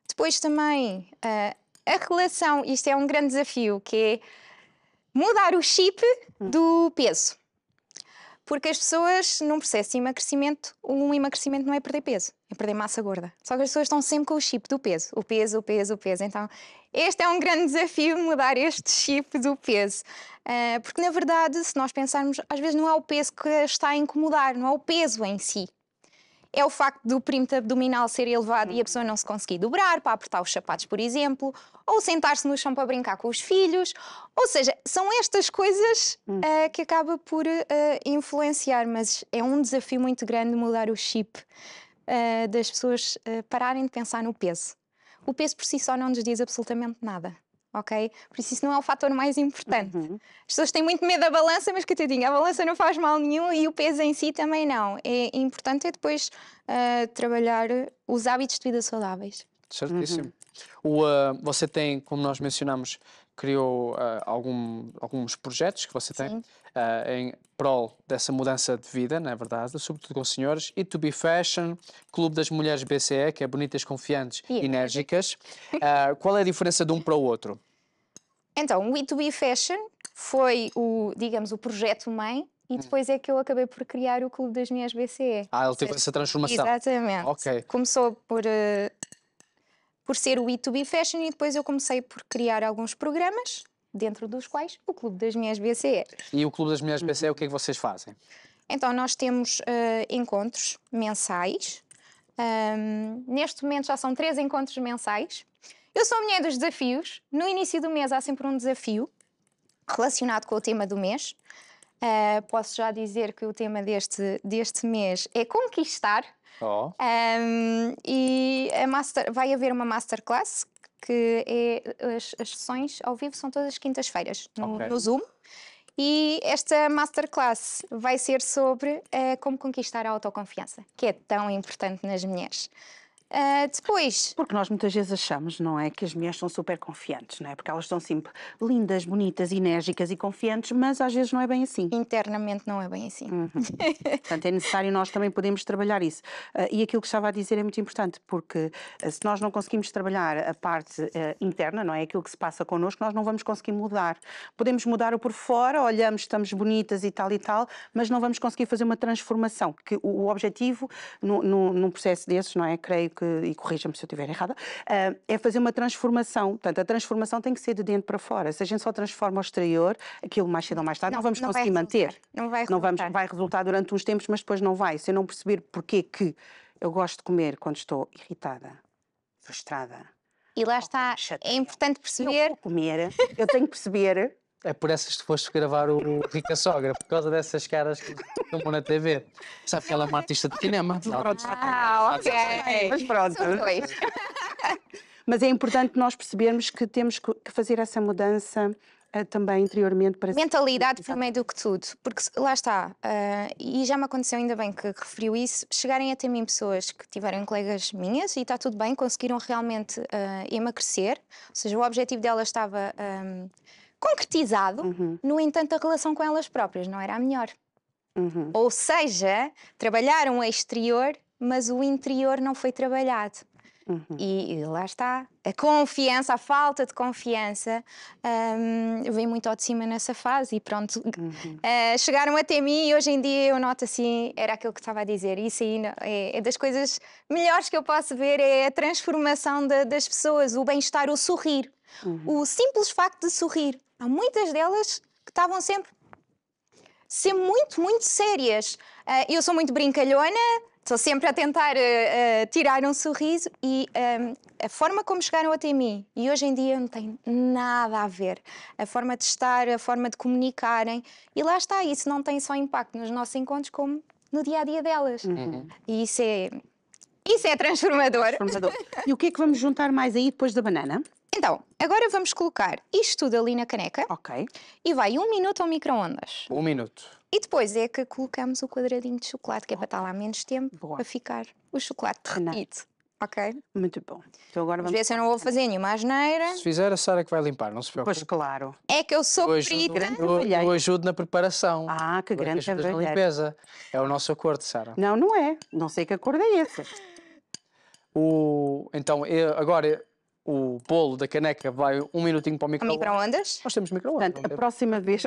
Depois também a relação, isto é um grande desafio, que é mudar o chip do peso. Porque as pessoas, num processo de emagrecimento, um emagrecimento não é perder peso, é perder massa gorda. Só que as pessoas estão sempre com o chip do peso, o peso, o peso, o peso. Então, este é um grande desafio, mudar este chip do peso. Porque, na verdade, se nós pensarmos, às vezes não é o peso que está a incomodar, não é o peso em si. É o facto do perímetro abdominal ser elevado e a pessoa não se conseguir dobrar para apertar os sapatos, por exemplo, ou sentar-se no chão para brincar com os filhos. Ou seja, são estas coisas que acaba por influenciar, mas é um desafio muito grande mudar o chip das pessoas pararem de pensar no peso. O peso por si só não nos diz absolutamente nada. Ok? Por isso não é o fator mais importante. As pessoas têm muito medo da balança, mas coitadinha, a balança não faz mal nenhum e o peso em si também não. É importante depois trabalhar os hábitos de vida saudáveis. Certíssimo. Você tem, como nós mencionamos, criou alguns projetos que você tem em prol dessa mudança de vida, não é verdade? Sobretudo com senhores. Eat to be Fashion, Clube das Mulheres BCE, que é bonitas, confiantes e enérgicas. Qual é a diferença de um para o outro? Então, o Eat to be Fashion foi digamos, o projeto mãe e depois é que eu acabei por criar o Clube das Mulheres BCE. Ele teve essa transformação. Exatamente. Ok. Começou por ser o Eat to be Fashion e depois eu comecei por criar alguns programas, dentro dos quais o Clube das Mulheres BCE. E o Clube das Mulheres BCE, o que é que vocês fazem? Então, nós temos encontros mensais. Neste momento já são 3 encontros mensais. Eu sou a mulher dos desafios. No início do mês há sempre um desafio relacionado com o tema do mês. Posso já dizer que o tema deste mês é conquistar. E vai haver uma masterclass, que as sessões ao vivo são todas as quintas-feiras no Zoom. E esta masterclass vai ser sobre como conquistar a autoconfiança, que é tão importante nas mulheres. Depois... Porque nós muitas vezes achamos, não é, que as mulheres são super confiantes, não é? Porque elas são sempre lindas, bonitas, enérgicas e confiantes, mas às vezes não é bem assim. Internamente não é bem assim. Portanto, é necessário nós também podermos trabalhar isso. E aquilo que estava a dizer é muito importante, porque se nós não conseguimos trabalhar a parte interna, não é? Aquilo que se passa connosco, nós não vamos conseguir mudar. Podemos mudar o por fora, olhamos, estamos bonitas e tal, mas não vamos conseguir fazer uma transformação, porque o objetivo num processo desses, não é? Creio que, e corrija-me se eu estiver errada, é fazer uma transformação. Portanto, a transformação tem que ser de dentro para fora. Se a gente só transforma o exterior, aquilo mais cedo ou mais tarde não vamos conseguir manter. Não vai resultar. Vai resultar durante uns tempos, mas depois não vai. Se eu não perceber porque que eu gosto de comer quando estou irritada, frustrada. E lá está, é importante perceber... Eu tenho que perceber é por essas que foste gravar o Rica Sogra, por causa dessas caras que filmam na TV. Sabe que ela é uma artista de cinema. Ah, ok. Mas pronto. São dois. Mas é importante nós percebermos que temos que fazer essa mudança também interiormente para Mentalidade primeiro do que tudo, porque lá está, e já me aconteceu, ainda bem que referiu isso, chegarem até mim pessoas que tiveram colegas minhas e está tudo bem, conseguiram realmente emagrecer, ou seja, o objetivo delas estava concretizado, no entanto a relação com elas próprias não era a melhor. Ou seja, trabalharam o exterior, mas o interior não foi trabalhado. E lá está, a confiança, a falta de confiança vem muito ao de cima nessa fase e pronto, chegaram até mim e hoje em dia eu noto assim, era aquilo que estava a dizer, isso aí é das coisas melhores que eu posso ver, é a transformação das pessoas, o bem-estar, o sorrir, o simples facto de sorrir. Há muitas delas que estavam sempre muito, muito sérias. Eu sou muito brincalhona, estou sempre a tentar tirar um sorriso e a forma como chegaram até mim, e hoje em dia não tem nada a ver. A forma de estar, a forma de comunicarem, e lá está, isso não tem só impacto nos nossos encontros, como no dia-a-dia delas. E isso é transformador. E o que é que vamos juntar mais aí depois da banana? Então, agora vamos colocar isto tudo ali na caneca Ok. e vai 1 minuto ao micro-ondas. 1 minuto. E depois é que colocamos o quadradinho de chocolate, que é para estar lá menos tempo, Boa. para ficar o chocolate derretido. Ok? Muito bom. Então agora Vamos vamos... ver se eu não vou fazer nenhuma asneira. Se fizer, a Sara que vai limpar, não se Pois preocupe. claro. É que eu sou Eu ajudo, perita. eu ajudo na preparação. Ah, que Tu é grande ajudas na cavalheiro. limpeza. É o nosso acordo, Sara. Não, não é. Não sei que acordo é esse. Então, agora o bolo da caneca vai 1 minutinho para o Ao micro-ondas. micro-ondas. Nós temos micro-ondas. Portanto, a próxima vez...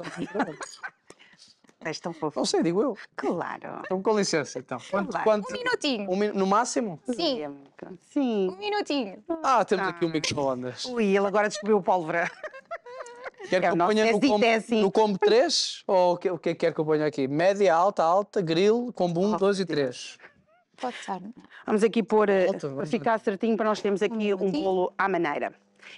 És tão fofo. Não sei, digo eu. Claro. Então, com licença, então. Claro. 1 minutinho. No máximo? Sim, Sim. 1 minutinho. Temos aqui o micro-ondas. Ui, ele agora descobriu o pólvora. Quer que É o eu nosso ponha no teste, combo, teste. no combo 3? Ou o que é que quer que eu ponha aqui? Média, alta, grill, combo 1, 2 e 3. Pode estar. Vamos aqui pôr, Volta, para vamos ficar certinho, para nós termos aqui um minutinho. bolo à maneira.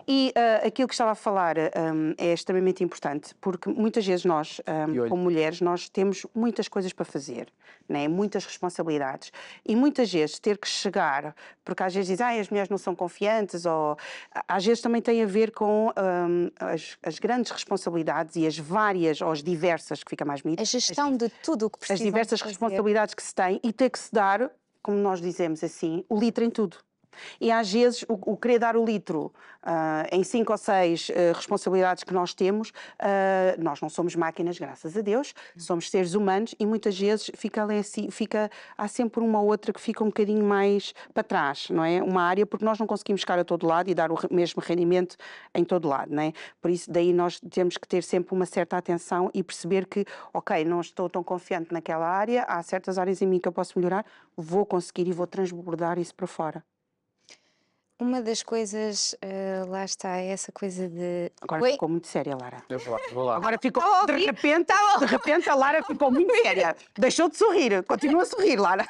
E aquilo que estava a falar é extremamente importante, porque muitas vezes nós, E olha. como mulheres, nós temos muitas coisas para fazer, né? Muitas responsabilidades. E muitas vezes ter que chegar, porque às vezes dizem, as mulheres não são confiantes, ou às vezes também tem a ver com as grandes responsabilidades e as várias, ou as diversas, que fica mais bonito, A gestão de tudo o que as precisam diversas fazer. responsabilidades que se tem e ter que se dar, como nós dizemos assim, o litro em tudo. E às vezes o querer dar o litro em 5 ou 6 responsabilidades que nós temos, nós não somos máquinas, graças a Deus, somos seres humanos e muitas vezes há sempre uma ou outra que fica um bocadinho mais para trás, não é? Uma área, porque nós não conseguimos ficar a todo lado e dar o mesmo rendimento em todo lado, não é? Por isso daí nós temos que ter sempre uma certa atenção e perceber que, ok, não estou tão confiante naquela área, há certas áreas em mim que eu posso melhorar, vou conseguir e vou transbordar isso para fora. Uma das coisas, lá está, é essa coisa de... Agora Oi? ficou muito séria, Lara. Eu vou lá. Agora ficou, Estava a de ouvir? repente a Lara ficou muito séria. Deixou de sorrir. Continua a sorrir, Lara.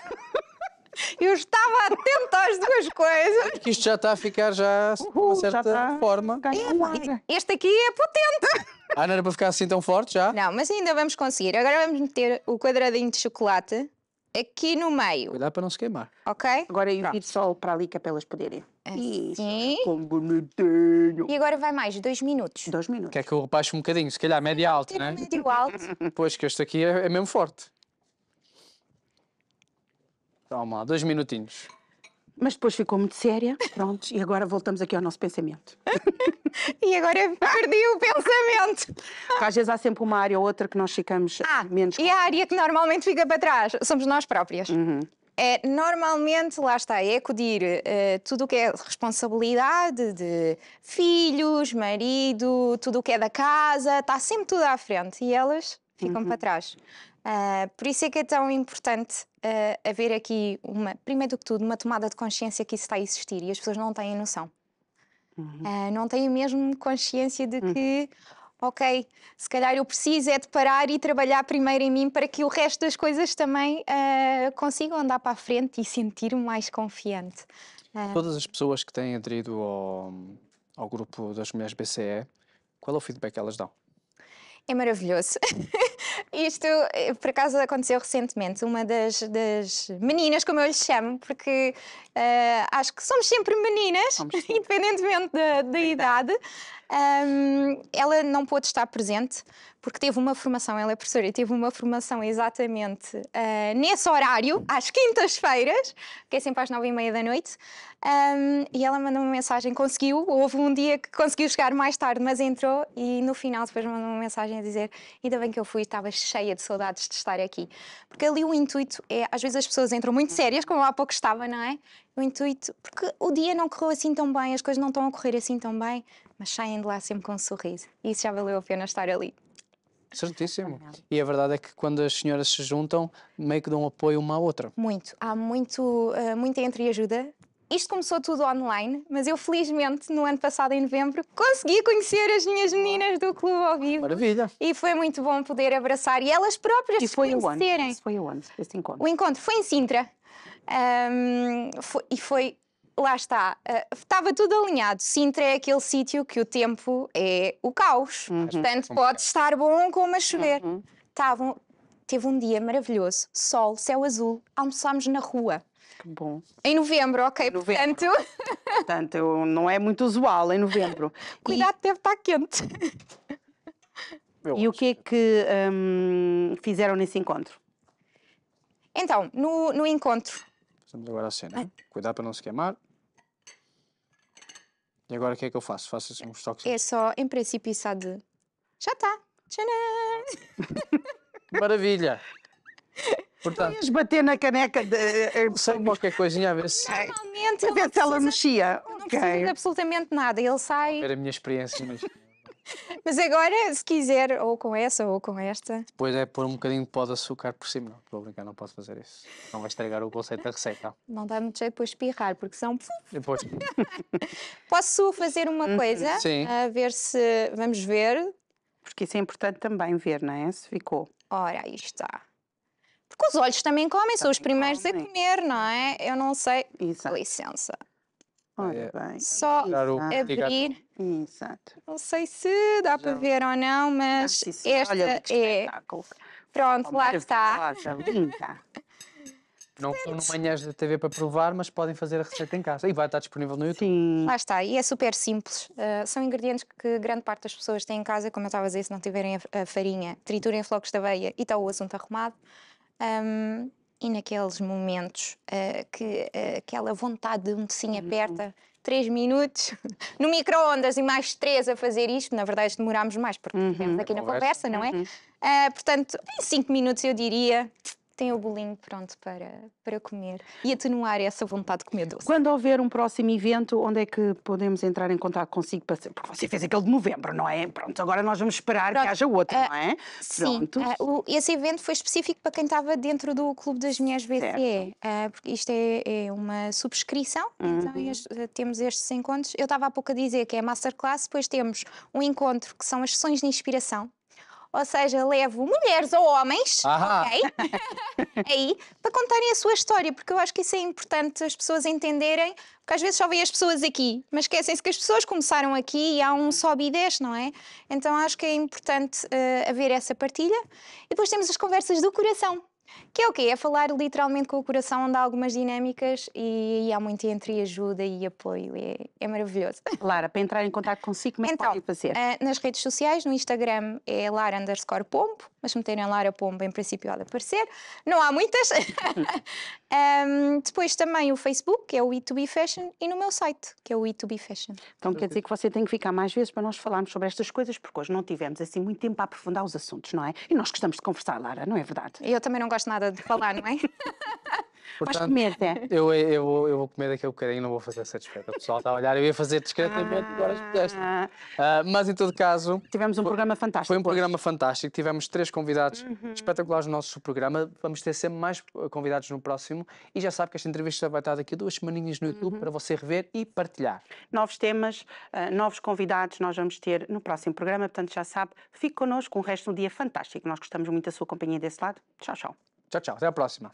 Eu estava atenta às duas coisas. Porque isto já está a ficar já de uma já certa está. forma. Este aqui é potente. Não era para ficar assim tão forte já? Não, mas ainda vamos conseguir. Agora vamos meter o quadradinho de chocolate aqui no meio, Cuidado para não se queimar. ok? Agora eu viro só para ali que é para elas poderem. Assim. Com bonitinho. E agora vai mais 2 minutos. 2 minutos. Quer que eu rebaixo um bocadinho? Se calhar média alta, Ter não é? médio alto. Pois que este aqui é mesmo forte. Toma lá, 2 minutinhos. Mas depois ficou muito séria. Pronto. E agora voltamos aqui ao nosso pensamento. E agora perdi o pensamento. Porque às vezes há sempre uma área ou outra que nós ficamos menos... E a área que normalmente fica para trás somos nós próprias. É, normalmente, lá está, é acudir tudo o que é responsabilidade de filhos, marido, tudo o que é da casa, está sempre tudo à frente e elas ficam para trás. Por isso é que é tão importante haver aqui, primeiro do que tudo, uma tomada de consciência que isso está a existir e as pessoas não têm noção. Não têm mesmo consciência de que, ok, se calhar eu preciso é de parar e trabalhar primeiro em mim para que o resto das coisas também consigam andar para a frente e sentir-me mais confiante. Todas as pessoas que têm aderido ao grupo das mulheres BCE, qual é o feedback que elas dão? É maravilhoso. Isto, por acaso, aconteceu recentemente. Uma das meninas, como eu lhes chamo, porque acho que somos sempre meninas, independentemente da idade. Ela não pôde estar presente porque teve uma formação, ela é professora e teve uma formação exatamente nesse horário, às quintas-feiras, que é sempre às 9h30 da noite, e ela mandou uma mensagem, houve um dia que conseguiu chegar mais tarde, mas entrou e no final depois mandou uma mensagem a dizer: ainda bem que eu fui, estava cheia de saudades de estar aqui. Porque ali o intuito é, às vezes as pessoas entram muito sérias, como há pouco estava, não é? O intuito, porque o dia não correu assim tão bem, as coisas não estão a correr assim tão bem, mas saem de lá sempre com um sorriso. E isso já valeu a pena estar ali. Certíssimo. E a verdade é que quando as senhoras se juntam, meio que dão apoio uma à outra. Muito. Há muita entreajuda. Isto começou tudo online, mas eu felizmente no ano passado, em novembro, consegui conhecer as minhas meninas do clube ao vivo. Maravilha. E foi muito bom poder abraçar e elas próprias se conhecerem. Foi aonde? Esse encontro? O encontro foi em Sintra. Lá está, estava tudo alinhado. Sintra é aquele sítio que o tempo é o caos. Portanto, pode estar bom como a chover. Teve um dia maravilhoso, sol, céu azul, almoçámos na rua. Que bom. Em novembro, ok? Portanto, não é muito usual em novembro. Cuidado, deve estar quente. E o que é que fizeram nesse encontro? Então, no encontro... Fazemos agora a cena. Cuidado para não se queimar. E agora o que é que eu faço? Faço assim uns toques. É só, em princípio, isso há de... Já está. Tcharam! Maravilha! Portanto, Ias bater na caneca sei qualquer coisinha a ver se... Normalmente, a ver se ela mexia. não precisa de absolutamente nada. Ele sai... ver a minha experiência, Mas agora, se quiser, ou com essa ou com esta... depois é pôr um bocadinho de pó de açúcar por cima. Não, estou a brincar, não posso fazer isso. Não vai estragar o conceito da receita. Não dá muito jeito para espirrar, porque são... Depois, Posso fazer uma coisa? Sim. A ver se... Vamos ver. Porque isso é importante também ver, não é? Se ficou. Ora, aí está. Porque os olhos também comem, são os primeiros a comem. comer, não é? Eu não sei. Exato. Com licença. Ora bem. Só tirar o- abrir. Exato. Não sei se dá para ver ou não, mas Sim, sim. esta Olha que é... espetáculo. Pronto, lá está. Maravilhosa, linda. não estão no manhãs da TV para provar, mas podem fazer a receita em casa. E vai estar disponível no YouTube. Sim. Lá está, e é super simples. São ingredientes que grande parte das pessoas têm em casa, como eu estava a dizer, se não tiverem a farinha, triturem flocos de aveia e está o assunto arrumado. E naqueles momentos que aquela vontade de um docinho aperta, 3 minutos, no micro-ondas e mais 3 a fazer isto, na verdade demorámos mais, porque estivemos aqui na conversa, não é? Portanto, em 5 minutos eu diria, tem o bolinho pronto para comer e atenuar essa vontade de comer doce. Quando houver um próximo evento, onde é que podemos entrar em contato consigo? Porque você fez aquele de novembro, não é? Pronto, agora nós vamos esperar que haja outro, não é? Sim, Pronto. esse evento foi específico para quem estava dentro do Clube das Mulheres BCE, porque isto é uma subscrição, então temos estes encontros. Eu estava há pouco a dizer que é Masterclass, depois temos um encontro que são as sessões de inspiração. Ou seja, levo mulheres ou homens, ok? Aí, para contarem a sua história, porque eu acho que isso é importante as pessoas entenderem, porque às vezes só veem as pessoas aqui, mas esquecem-se que as pessoas começaram aqui e há um sobe e desce, não é? Então acho que é importante haver essa partilha. E depois temos as conversas do coração. Que é o quê? É falar literalmente com o coração, onde há algumas dinâmicas e há muito entreajuda e apoio. É maravilhoso. Lara, para entrar em contato consigo, como é que Então, podem fazer? nas redes sociais, no Instagram é Lara_Pombo, mas se meterem Lara Pombo, em princípio há de aparecer. Não há muitas. Depois também o Facebook, que é o E2B Fashion, e no meu site, que é o E2B Fashion. Então quer dizer que você tem que ficar mais vezes para nós falarmos sobre estas coisas, porque hoje não tivemos assim muito tempo para aprofundar os assuntos, não é? E nós gostamos de conversar, Lara, não é verdade? Eu também não gosto nada de falar, não é? Vais comer, Zé? Eu vou comer daqui a um bocadinho, não vou fazer satisfeito. O pessoal está a olhar, eu ia fazer discretamente, agora fizeste. Mas em todo caso, Tivemos um programa fantástico. foi um programa fantástico. Tivemos 3 convidados espetaculares no nosso programa. Vamos ter sempre mais convidados no próximo. E já sabe que esta entrevista vai estar daqui a 2 semaninhas no YouTube para você rever e partilhar. Novos temas, novos convidados nós vamos ter no próximo programa, portanto já sabe, fique connosco, o resto de um dia fantástico. Nós gostamos muito da sua companhia desse lado. Tchau, tchau. Tchau, tchau. Até à próxima.